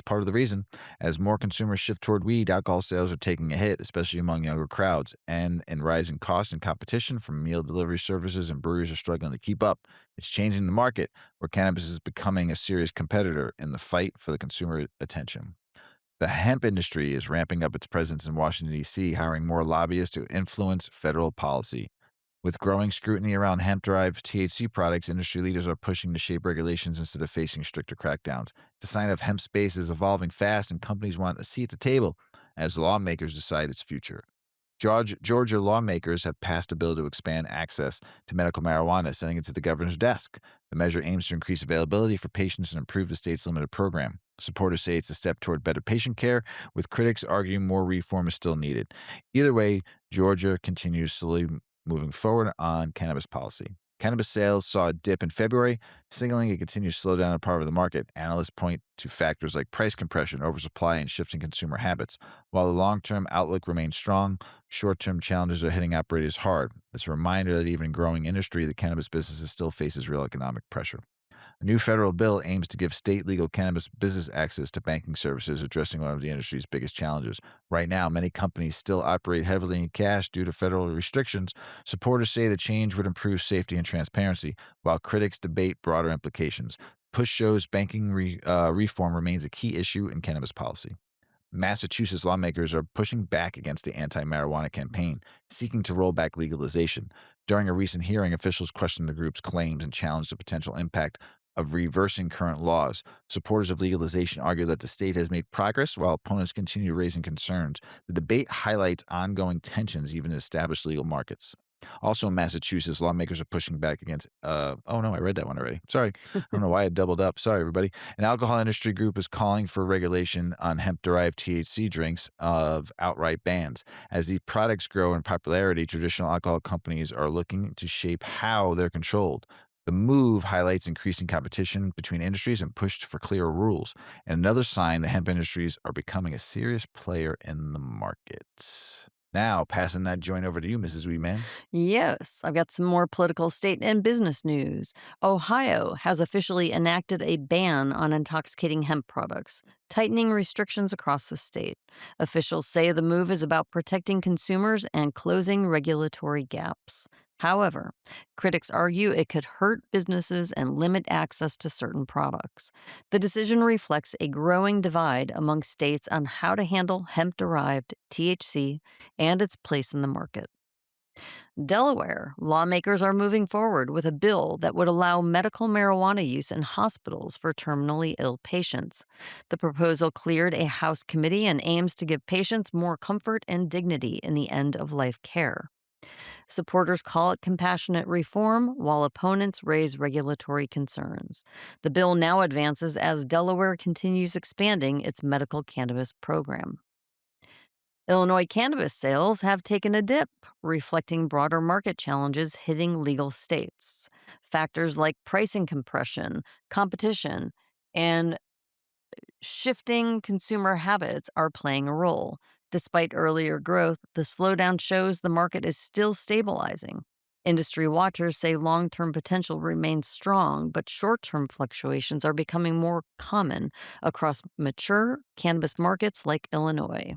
part of the reason. As more consumers shift toward weed, alcohol sales are taking a hit, especially among younger crowds. And in rising costs and competition from meal delivery services, and breweries are struggling to keep up. It's changing the market, where cannabis is becoming a serious competitor in the fight for the consumer attention. The hemp industry is ramping up its presence in Washington, D.C., hiring more lobbyists to influence federal policy. With growing scrutiny around hemp-derived THC products, industry leaders are pushing to shape regulations instead of facing stricter crackdowns. It's a sign of hemp space is evolving fast, and companies want a seat at the table as lawmakers decide its future. Georgia lawmakers have passed a bill to expand access to medical marijuana, sending it to the governor's desk. The measure aims to increase availability for patients and improve the state's limited program. Supporters say it's a step toward better patient care, with critics arguing more reform is still needed. Either way, Georgia continues slowly moving forward on cannabis policy. Cannabis sales saw a dip in February, signaling a continued slowdown in part of the market. Analysts point to factors like price compression, oversupply, and shifting consumer habits. While the long-term outlook remains strong, short-term challenges are hitting operators hard. It's a reminder that even in growing industry, the cannabis business still faces real economic pressure. A new federal bill aims to give state legal cannabis business access to banking services, addressing one of the industry's biggest challenges. Right now, many companies still operate heavily in cash due to federal restrictions. Supporters say the change would improve safety and transparency, while critics debate broader implications. Push shows banking reform remains a key issue in cannabis policy. Massachusetts lawmakers are pushing back against the anti-marijuana campaign, seeking to roll back legalization. During a recent hearing, officials questioned the group's claims and challenged the potential impact of reversing current laws. Supporters of legalization argue that the state has made progress, while opponents continue raising concerns. The debate highlights ongoing tensions even in established legal markets. Also in Massachusetts, lawmakers are pushing back against oh no, I read that one already. Sorry. I don't know why I doubled up. Sorry, everybody. An alcohol industry group is calling for regulation on hemp-derived THC drinks of outright bans. As these products grow in popularity, traditional alcohol companies are looking to shape how they're controlled. The move highlights increasing competition between industries and pushed for clearer rules. And another sign that hemp industries are becoming a serious player in the market. Now, passing that joint over to you, Mrs. Weedman.
Yes, I've got some more political, state, and business news. Ohio has officially enacted a ban on intoxicating hemp products, tightening restrictions across the state. Officials say the move is about protecting consumers and closing regulatory gaps. However, critics argue it could hurt businesses and limit access to certain products. The decision reflects a growing divide among states on how to handle hemp derived THC and its place in the market. Delaware lawmakers are moving forward with a bill that would allow medical marijuana use in hospitals for terminally ill patients. The proposal cleared a House committee and aims to give patients more comfort and dignity in the end of life care. Supporters call it compassionate reform, while opponents raise regulatory concerns. The bill now advances as Delaware continues expanding its medical cannabis program. Illinois cannabis sales have taken a dip, reflecting broader market challenges hitting legal states. Factors like pricing compression, competition, and shifting consumer habits are playing a role. Despite earlier growth, the slowdown shows the market is still stabilizing. Industry watchers say long term potential remains strong, but short term fluctuations are becoming more common across mature cannabis markets like Illinois.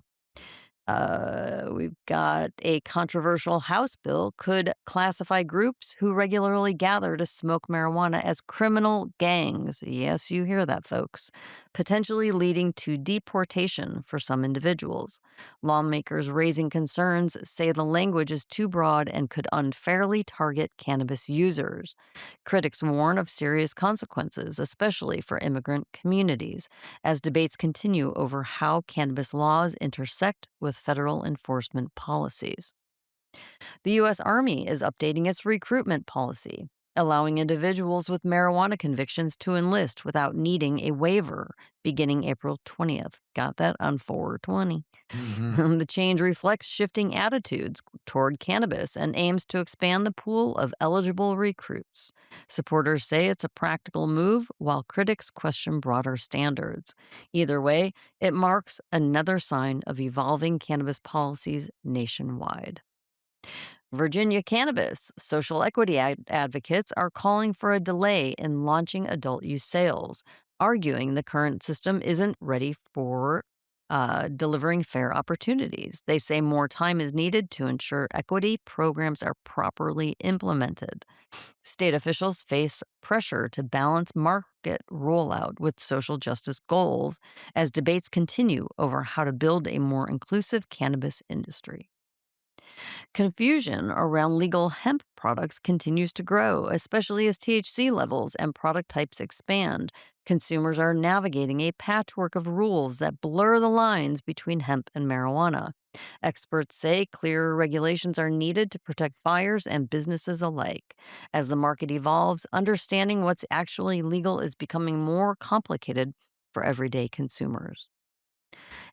We've got a controversial House bill could classify groups who regularly gather to smoke marijuana as criminal gangs. Yes, you hear that, folks. Potentially leading to deportation for some individuals. Lawmakers raising concerns say the language is too broad and could unfairly target cannabis users. Critics warn of serious consequences, especially for immigrant communities, as debates continue over how cannabis laws intersect with federal enforcement policies. The U.S. Army is updating its recruitment policy, allowing individuals with marijuana convictions to enlist without needing a waiver beginning April 20th. Got that on 420.
Mhm.
The change reflects shifting attitudes toward cannabis and aims to expand the pool of eligible recruits. Supporters say it's a practical move, while critics question broader standards. Either way, it marks another sign of evolving cannabis policies nationwide. Virginia cannabis social equity advocates are calling for a delay in launching adult use sales, arguing the current system isn't ready for delivering fair opportunities. They say more time is needed to ensure equity programs are properly implemented. State officials face pressure to balance market rollout with social justice goals as debates continue over how to build a more inclusive cannabis industry. Confusion around legal hemp products continues to grow, especially as THC levels and product types expand. Consumers are navigating a patchwork of rules that blur the lines between hemp and marijuana. Experts say clearer regulations are needed to protect buyers and businesses alike. As the market evolves, understanding what's actually legal is becoming more complicated for everyday consumers.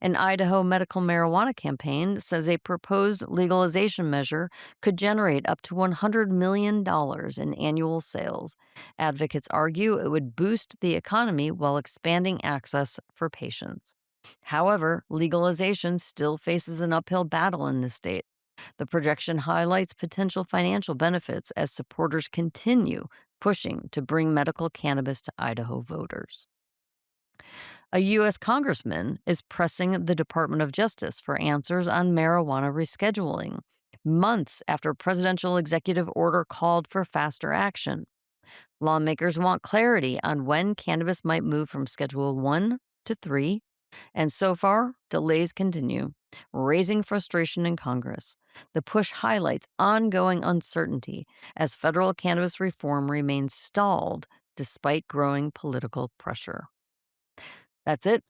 An Idaho medical marijuana campaign says a proposed legalization measure could generate up to $100 million in annual sales. Advocates argue it would boost the economy while expanding access for patients. However, legalization still faces an uphill battle in the state. The projection highlights potential financial benefits as supporters continue pushing to bring medical cannabis to Idaho voters. A U.S. congressman is pressing the Department of Justice for answers on marijuana rescheduling, months after a presidential executive order called for faster action. Lawmakers want clarity on when cannabis might move from Schedule 1 to 3, and so far, delays continue, raising frustration in Congress. The push highlights ongoing uncertainty as federal cannabis reform remains stalled despite growing political pressure. That's it.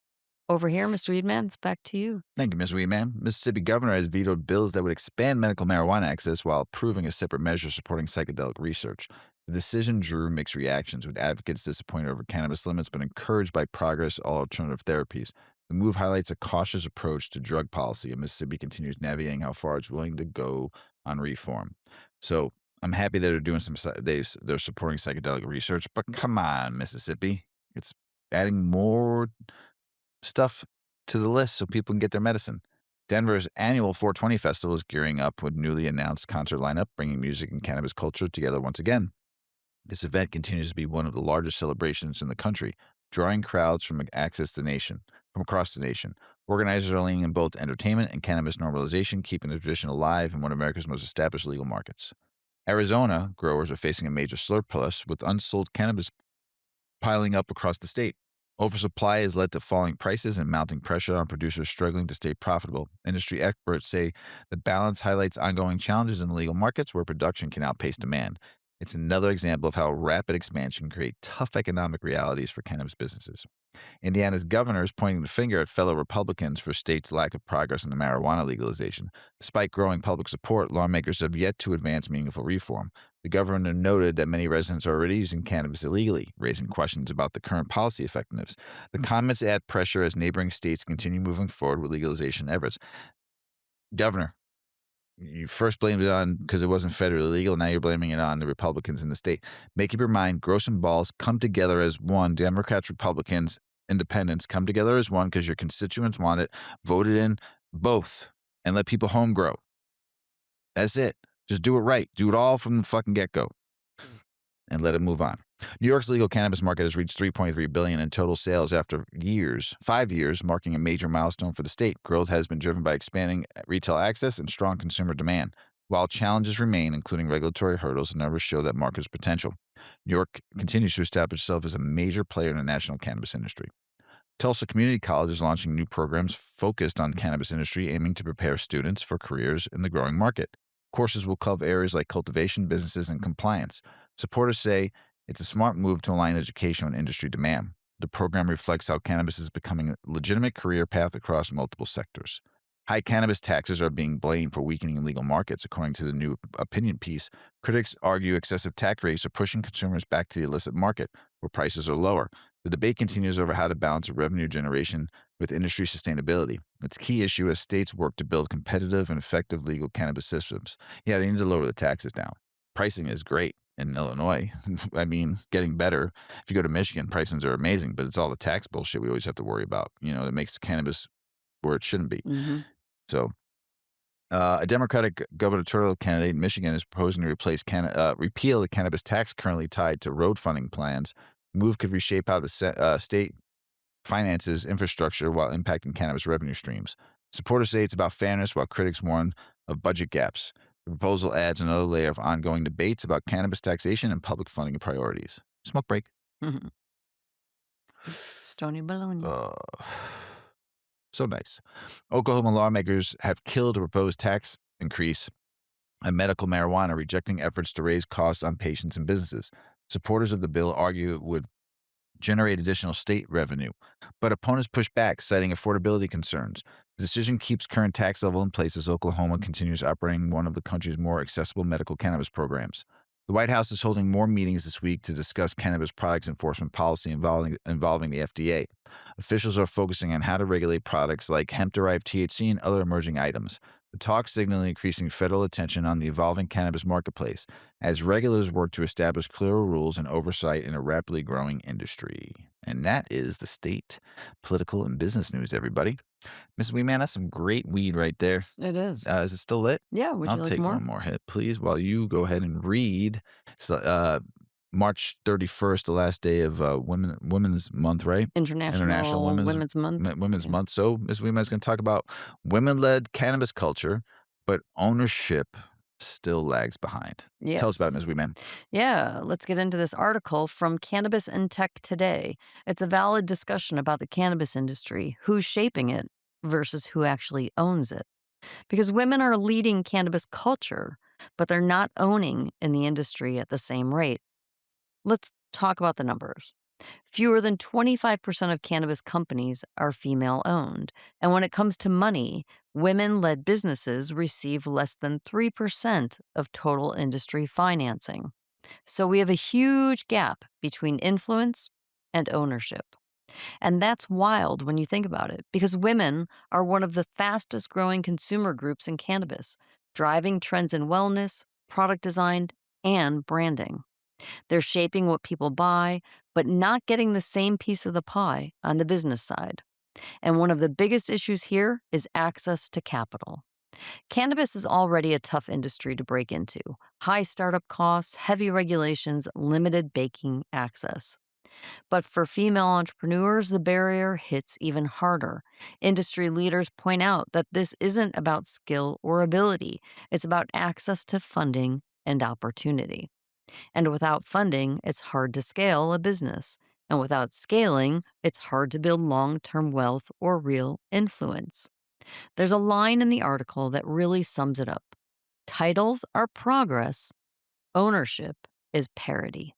Over here, Mr. Weedman, it's back to you.
Thank you, Mr. Weedman. Mississippi governor has vetoed bills that would expand medical marijuana access while approving a separate measure supporting psychedelic research. The decision drew mixed reactions, with advocates disappointed over cannabis limits but encouraged by progress all alternative therapies. The move highlights a cautious approach to drug policy, and Mississippi continues navigating how far it's willing to go on reform. So I'm happy that they're doing they're supporting psychedelic research, but come on, Mississippi, it's adding more stuff to the list so people can get their medicine. Denver's annual 420 festival is gearing up with newly announced concert lineup, bringing music and cannabis culture together once again. This event continues to be one of the largest celebrations in the country, drawing crowds from across the nation. Organizers are leaning in both entertainment and cannabis normalization, keeping the tradition alive in one of America's most established legal markets. Arizona growers are facing a major surplus, with unsold cannabis piling up across the state. Oversupply has led to falling prices and mounting pressure on producers struggling to stay profitable. Industry experts say the balance highlights ongoing challenges in the legal markets where production can outpace demand. It's another example of how rapid expansion can create tough economic realities for cannabis businesses. Indiana's governor is pointing the finger at fellow Republicans for state's lack of progress in the marijuana legalization. Despite growing public support, lawmakers have yet to advance meaningful reform. The governor noted that many residents are already using cannabis illegally, raising questions about the current policy effectiveness. The comments add pressure as neighboring states continue moving forward with legalization efforts. Governor, you first blamed it on because it wasn't federally legal. Now you're blaming it on the Republicans in the state. Make up your mind. Grow some balls. Come together as one. Democrats, Republicans, independents, come together as one because your constituents want it. Vote it in both and let people home grow. That's it. Just do it right. Do it all from the fucking get-go and let it move on. New York's legal cannabis market has reached $3.3 billion in total sales after 5 years, marking a major milestone for the state. Growth has been driven by expanding retail access and strong consumer demand, while challenges remain, including regulatory hurdles, and never show that market's potential. New York continues to establish itself as a major player in the national cannabis industry. Tulsa Community College is launching new programs focused on cannabis industry, aiming to prepare students for careers in the growing market. Courses will cover areas like cultivation, businesses, and compliance. Supporters say it's a smart move to align education and industry demand. The program reflects how cannabis is becoming a legitimate career path across multiple sectors. High cannabis taxes are being blamed for weakening legal markets, according to the new opinion piece. Critics argue excessive tax rates are pushing consumers back to the illicit market, where prices are lower. The debate continues over how to balance revenue generation with industry sustainability. It's a key issue as states work to build competitive and effective legal cannabis systems. Yeah, they need to lower the taxes down. Pricing is great in Illinois. I mean, getting better. If you go to Michigan, pricings are amazing, but it's all the tax bullshit we always have to worry about. That makes cannabis where it shouldn't be.
Mm-hmm.
So, a Democratic gubernatorial candidate in Michigan is proposing to repeal the cannabis tax currently tied to road funding plans. The move could reshape how the state finances infrastructure while impacting cannabis revenue streams. Supporters say it's about fairness, while critics warn of budget gaps. The proposal adds another layer of ongoing debates about cannabis taxation and public funding priorities. Smoke break.
Mm-hmm. Stony baloney.
So nice. Oklahoma lawmakers have killed a proposed tax increase on medical marijuana, rejecting efforts to raise costs on patients and businesses. Supporters of the bill argue it would generate additional state revenue, but opponents push back, citing affordability concerns. The decision keeps current tax level in place as Oklahoma continues operating one of the country's more accessible medical cannabis programs. The White House is holding more meetings this week to discuss cannabis products enforcement policy involving the FDA. Officials are focusing on how to regulate products like hemp-derived THC and other emerging items. The talks signal increasing federal attention on the evolving cannabis marketplace as regulators work to establish clearer rules and oversight in a rapidly growing industry. And that is the state political and business news, everybody. Mrs. Weedman, that's some great weed right there.
It is.
Is it still lit?
Yeah, would
I'll
you like
take
more?
one more hit, please, while you go ahead and read. March 31st, the last day of Women's Month, right?
International Women's Month.
Women's
Yeah.
Month. So Ms. Weedman is going to talk about women-led cannabis culture, but ownership still lags behind. Tell us about it,
Yes.
Ms. Weedman.
Yeah, let's get into this article from Cannabis and Tech Today. It's a valid discussion about the cannabis industry, who's shaping it versus who actually owns it. Because women are leading cannabis culture, but they're not owning in the industry at the same rate. Let's talk about the numbers. Fewer than 25% of cannabis companies are female owned. And when it comes to money, women led businesses receive less than 3% of total industry financing. So we have a huge gap between influence and ownership. And that's wild when you think about it, because women are one of the fastest growing consumer groups in cannabis, driving trends in wellness, product design, and branding. They're shaping what people buy, but not getting the same piece of the pie on the business side. And one of the biggest issues here is access to capital. Cannabis is already a tough industry to break into: high startup costs, heavy regulations, limited baking access. But for female entrepreneurs, the barrier hits even harder. Industry leaders point out that this isn't about skill or ability, it's about access to funding and opportunity. And without funding, it's hard to scale a business. And without scaling, it's hard to build long term wealth or real influence. There's a line in the article that really sums it up: titles are progress, ownership is parity.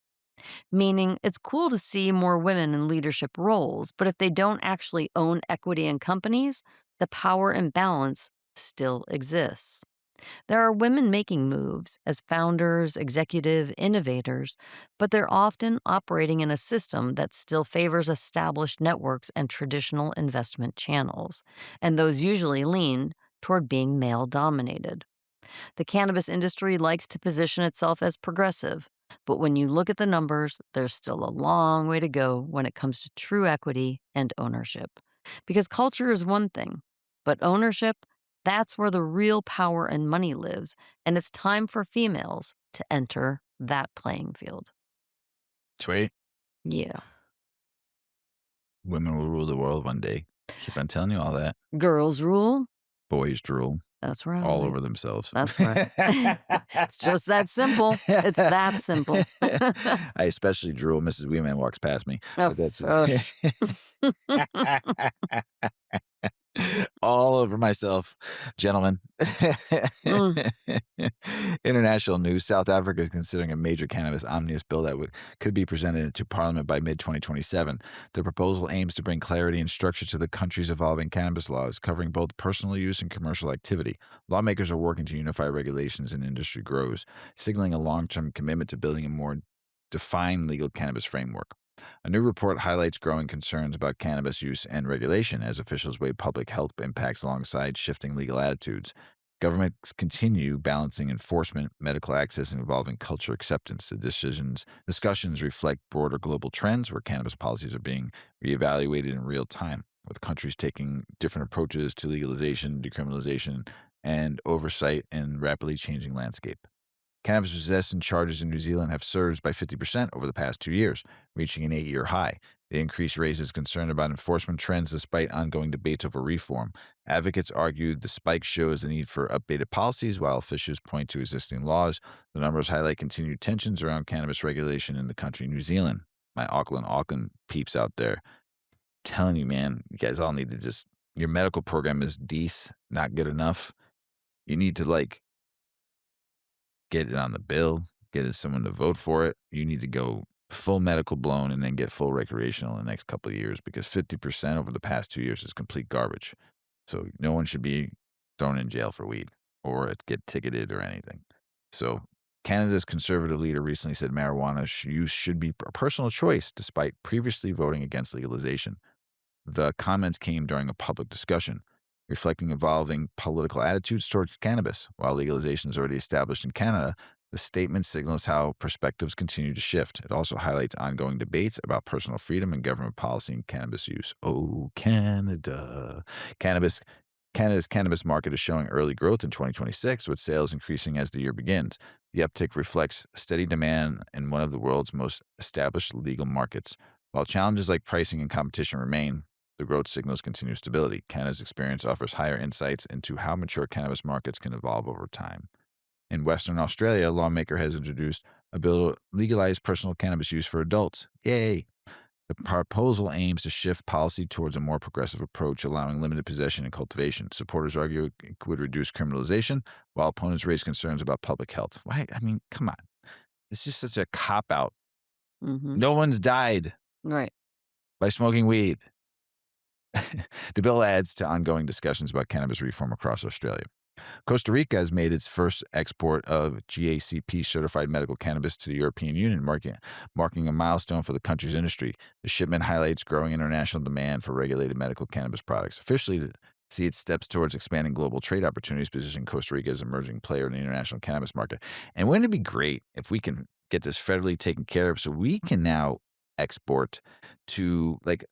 Meaning, it's cool to see more women in leadership roles, but if they don't actually own equity in companies, the power imbalance still exists. There are women making moves as founders, executive, innovators, but they're often operating in a system that still favors established networks and traditional investment channels, and those usually lean toward being male dominated. The cannabis industry likes to position itself as progressive, but when you look at the numbers, there's still a long way to go when it comes to true equity and ownership. Because culture is one thing, but ownership, that's where the real power and money lives, and it's time for females to enter that playing field.
Sweet.
Yeah.
Women will rule the world one day. Keep on telling you all that.
Girls rule.
Boys drool
That's
all
right.
over themselves.
That's right. It's just that simple. It's that simple.
I especially drool. Mrs. Weedman walks past me.
Oh,
But that's
gosh.
all over myself, gentlemen.
Mm.
International news: South Africa is considering a major cannabis omnibus bill that could be presented to Parliament by mid-2027. The proposal aims to bring clarity and structure to the country's evolving cannabis laws, covering both personal use and commercial activity. Lawmakers are working to unify regulations and industry grows, signaling a long-term commitment to building a more defined legal cannabis framework. A new report highlights growing concerns about cannabis use and regulation as officials weigh public health impacts alongside shifting legal attitudes. Governments continue balancing enforcement, medical access, and evolving culture acceptance. The discussions reflect broader global trends where cannabis policies are being reevaluated in real time, with countries taking different approaches to legalization, decriminalization, and oversight in rapidly changing landscape. Cannabis possession charges in New Zealand have surged by 50% over the past 2 years, reaching an 8-year high. The increase raises concern about enforcement trends despite ongoing debates over reform. Advocates argue the spike shows the need for updated policies, while officials point to existing laws. The numbers highlight continued tensions around cannabis regulation in the country. New Zealand, my Auckland peeps out there, telling you, man, you guys all need to your medical program is decent, not good enough. You need to get it on the bill, someone to vote for it. You need to go full medical blown and then get full recreational in the next couple of years, because 50% over the past 2 years is complete garbage. So no one should be thrown in jail for weed or get ticketed or anything. So Canada's conservative leader recently said marijuana use should be a personal choice despite previously voting against legalization. The comments came during a public discussion, reflecting evolving political attitudes towards cannabis. While legalization is already established in Canada, the statement signals how perspectives continue to shift. It also highlights ongoing debates about personal freedom and government policy in cannabis use. Oh, Canada. Cannabis Canada's cannabis market is showing early growth in 2026, with sales increasing as the year begins. The uptick reflects steady demand in one of the world's most established legal markets. While challenges like pricing and competition remain, the growth signals continued stability. Canada's experience offers higher insights into how mature cannabis markets can evolve over time. In Western Australia, a lawmaker has introduced a bill to legalize personal cannabis use for adults. Yay! The proposal aims to shift policy towards a more progressive approach, allowing limited possession and cultivation. Supporters argue it would reduce criminalization, while opponents raise concerns about public health. Why? I mean, come on. It's just such a cop out.
Mhm.
No one's died
Right.
by smoking weed. The bill adds to ongoing discussions about cannabis reform across Australia. Costa Rica has made its first export of GACP certified medical cannabis to the European Union, marking a milestone for the country's industry. The shipment highlights growing international demand for regulated medical cannabis products. Officially, to see its steps towards expanding global trade opportunities, positioning Costa Rica as an emerging player in the international cannabis market. And wouldn't it be great if we can get this federally taken care of so we can now export to, like,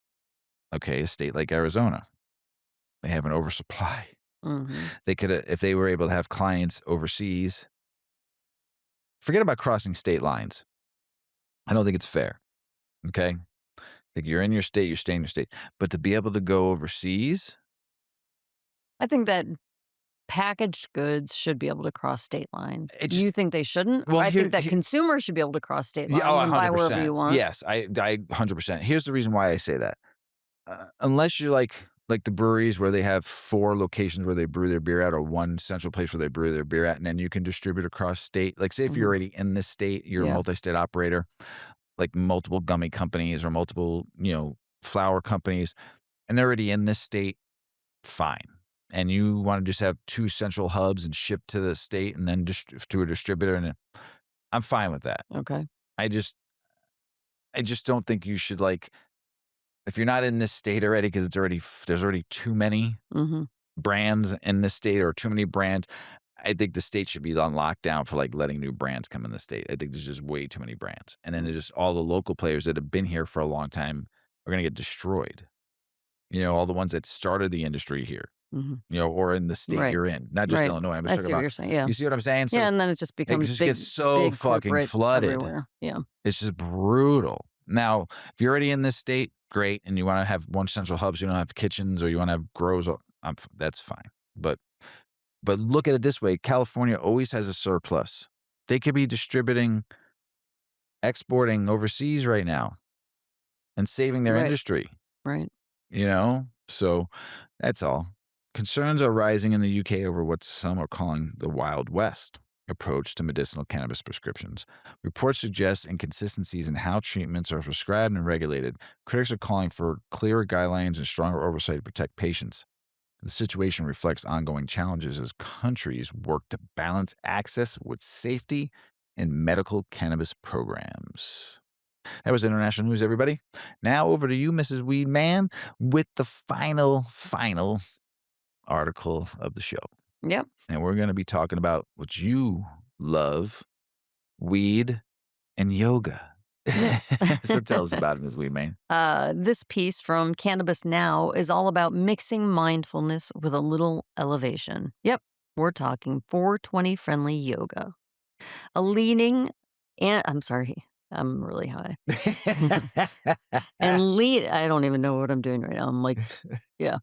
okay, a state like Arizona? They have an oversupply.
Mhm.
They could, if they were able to have clients overseas, forget about crossing state lines. I don't think it's fair. Okay. Think you're in your state, you're staying in your state. But to be able to go overseas,
I think that packaged goods should be able to cross state lines.
it
You
just,
think they shouldn't?
well,
I think
here,
that consumers should be able to cross state
yeah, oh,
lines and buy wherever
100%.
you want.
Yes, I 100%. Here's the reason why I say that. Unless you're like the breweries where they have 4 locations where they brew their beer at, or one central place where they brew their beer at, and then you can distribute across state. Like, say if you're
Mhm.
already in this state, you're a
Yeah.
multi-state operator, like multiple gummy companies or multiple, flower companies, and they're already in this state, fine. And you want to just have 2 central hubs and ship to the state and then to a distributor, and I'm fine with that.
Okay.
I just I just don't think you should, like, if you're not in this state already, because there's already too many
Mhm.
brands in this state, or too many brands. I think the state should be on lockdown for, like, letting new brands come in the state. I think there's just way too many brands. And then
Mm.
there's just all the local players that have been here for a long time are gonna get destroyed. All the ones that started the industry here,
Mhm.
or in the state
Right.
you're in, not just
Right.
Illinois. I'm just
I
talking
see what
about,
you're saying, yeah.
you see what I'm saying?
Yeah,
So
and then it just
it
becomes
just gets so
big
fucking
corporate
flooded.
everywhere. Yeah.
It's just brutal. Now, if you're already in this state, great, and you wanna have one central hub, so you don't have kitchens or you wanna have grows, that's fine. But look at it this way, California always has a surplus. They could be distributing, exporting overseas right now and saving their
Right.
industry,
Right.
So that's all. Concerns are rising in the UK over what some are calling the Wild West approach to medicinal cannabis prescriptions. Reports suggest inconsistencies in how treatments are prescribed and regulated. Critics are calling for clearer guidelines and stronger oversight to protect patients. The situation reflects ongoing challenges as countries work to balance access with safety in medical cannabis programs. That was international news, everybody. Now over to you, Mrs. Weedman, with the final article of the show.
Yep.
And we're going to be talking about what you love, weed and yoga.
Yes.
So tell us about it, Ms. Weedman.
This piece from Cannabis Now is all about mixing mindfulness with a little elevation. Yep. We're talking 420 friendly yoga. A leading and I'm sorry, I'm really high. And lead I don't even know what I'm doing right now. I'm like, yeah.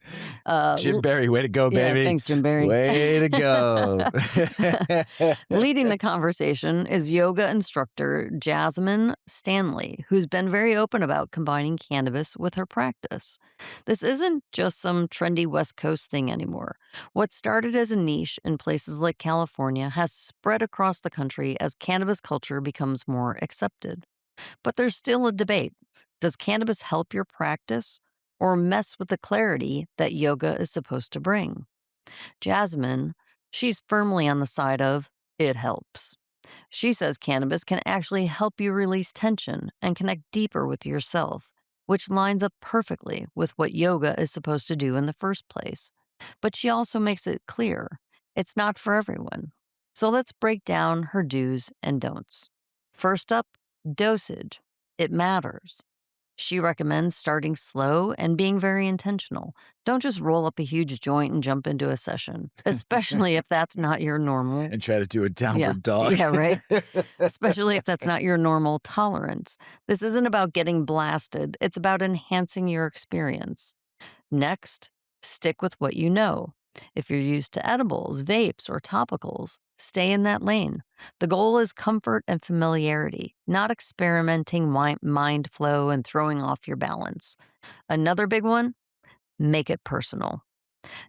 Jim Barry, way to go,
Yeah,
baby.
thanks, Jim Barry.
Way to go.
Leading the conversation is yoga instructor Jasmine Stanley, who's been very open about combining cannabis with her practice. This isn't just some trendy West Coast thing anymore. What started as a niche in places like California has spread across the country as cannabis culture becomes more accepted. But there's still a debate. Does cannabis help your practice or mess with the clarity that yoga is supposed to bring? Jasmine, she's firmly on the side of it helps. She says cannabis can actually help you release tension and connect deeper with yourself, which lines up perfectly with what yoga is supposed to do in the first place. But she also makes it clear it's not for everyone. So let's break down her do's and don'ts. First up, dosage. It matters. She recommends starting slow and being very intentional. Don't just roll up a huge joint and jump into a session, especially if that's not your normal.
And try to do a
Yeah.
downward dog.
Yeah, right. Especially if that's not your normal tolerance. This isn't about getting blasted, it's about enhancing your experience. Next, stick with what you know. If you're used to edibles, vapes, or topicals, stay in that lane. The goal is comfort and familiarity, not experimenting mind flow and throwing off your balance. Another big one, make it personal.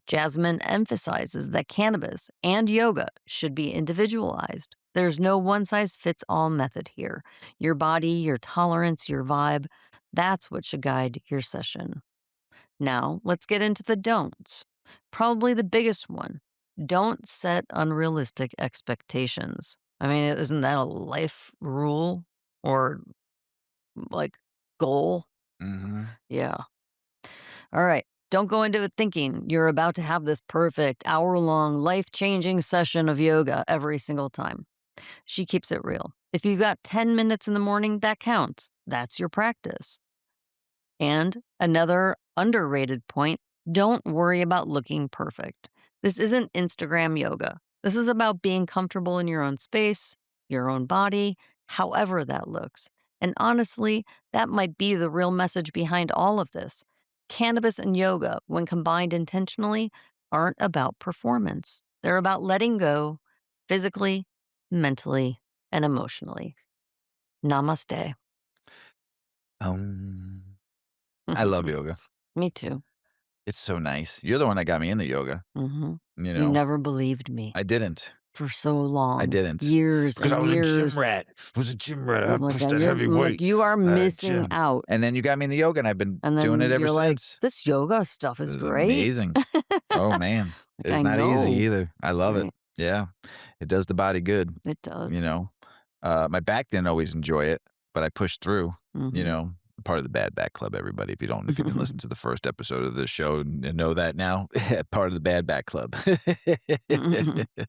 Jasmine emphasizes that cannabis and yoga should be individualized. There's no one-size-fits-all method here. Your body, your tolerance, your vibe, that's what should guide your session. Now, let's get into the don'ts. Probably the biggest one: don't set unrealistic expectations. I mean, isn't that a life rule or like goal?
Mhm.
Yeah. All right. Don't go into it thinking you're about to have this perfect hour-long, life-changing session of yoga every single time. She keeps it real. If you've got 10 minutes in the morning, that counts. That's your practice. And another underrated point: don't worry about looking perfect. This isn't Instagram yoga. This is about being comfortable in your own space, your own body, however that looks. And honestly, that might be the real message behind all of this. Cannabis and yoga, when combined intentionally, aren't about performance. They're about letting go physically, mentally, and emotionally. Namaste.
Um, I love yoga.
Me too.
It's so nice. You're the one that got me into yoga,
Mhm.
you
You
know?
never believed me
I didn't.
for so
I
long.
didn't.
Years
Because I
and
was a gym
years.
rat. I was a gym rat. I
I'm like,
pushed that heavy
I'm like,
weight.
you are missing
Gym.
out.
And then you got me into yoga, and I've been
And
doing it
then
ever
you're like,
since.
this yoga stuff
It
is
was
great.
amazing. Oh, man.
Like,
It's
I
not easy
know.
either. I love it.
Right.
Yeah. It does the body good,
It
you
does.
know? My back didn't always enjoy it, but I pushed through, you
Mhm.
know? Part of the Bad Back Club, everybody. If you didn't listen to the first episode of this show and know that now, part of the Bad Back Club.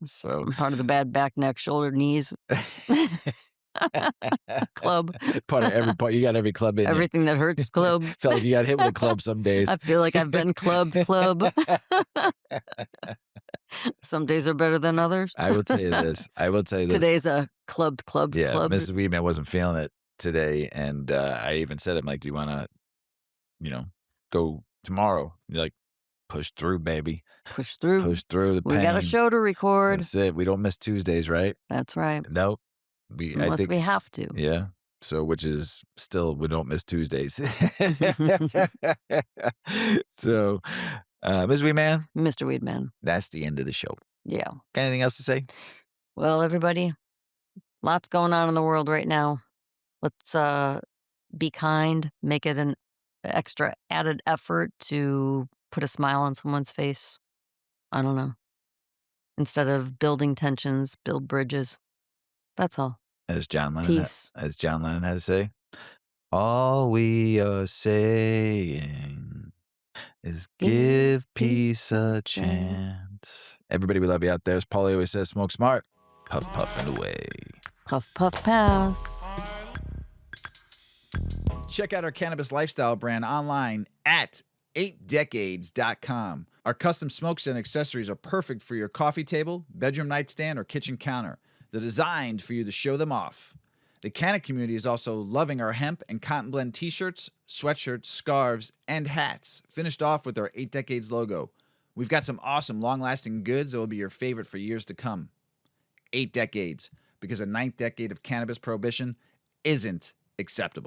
So,
I'm part of the bad back, neck, shoulder, knees club.
part of every part. You got every club in you.
Everything that hurts club.
Felt like you got hit with a club some days.
I feel like I've been clubbed club. Some days are better than others.
I will tell you this. I will tell you this.
Today's a clubbed
Yeah,
club.
Mrs. Weedman wasn't feeling it today, and I even said, "I'm like, do you want to, you know, go tomorrow?" You're like, "Push through, baby.
Push through.
Push through the
We got a
pain."
show to record.
That's it. We don't miss Tuesdays, right?
That's right.
Nope. I
Unless
think,
we have to.
yeah. So, which is still, we don't miss Tuesdays. So, Mrs. Weedman,
Mr. Weedman.
that's the end of the show.
Yeah.
Got anything else to say?
Well, everybody, lots going on in the world right now. Let's be kind, make it an extra added effort to put a smile on someone's face. I don't know. Instead of building tensions, build bridges. That's all.
As John Lennon,
Peace.
as John Lennon had to say, all we are saying is give peace a chance. Everybody, we love you out there. As Paulie always says, smoke smart, puff puff and away.
Puff, puff, pass.
Check out our cannabis lifestyle brand online at 8decades.com. Our custom smokes and accessories are perfect for your coffee table, bedroom nightstand, or kitchen counter. They're designed for you to show them off. The Canna community is also loving our hemp and cotton blend t-shirts, sweatshirts, scarves, and hats, finished off with our 8 Decades logo. We've got some awesome long-lasting goods that will be your favorite for years to come. 8 Decades, because a ninth decade of cannabis prohibition isn't acceptable.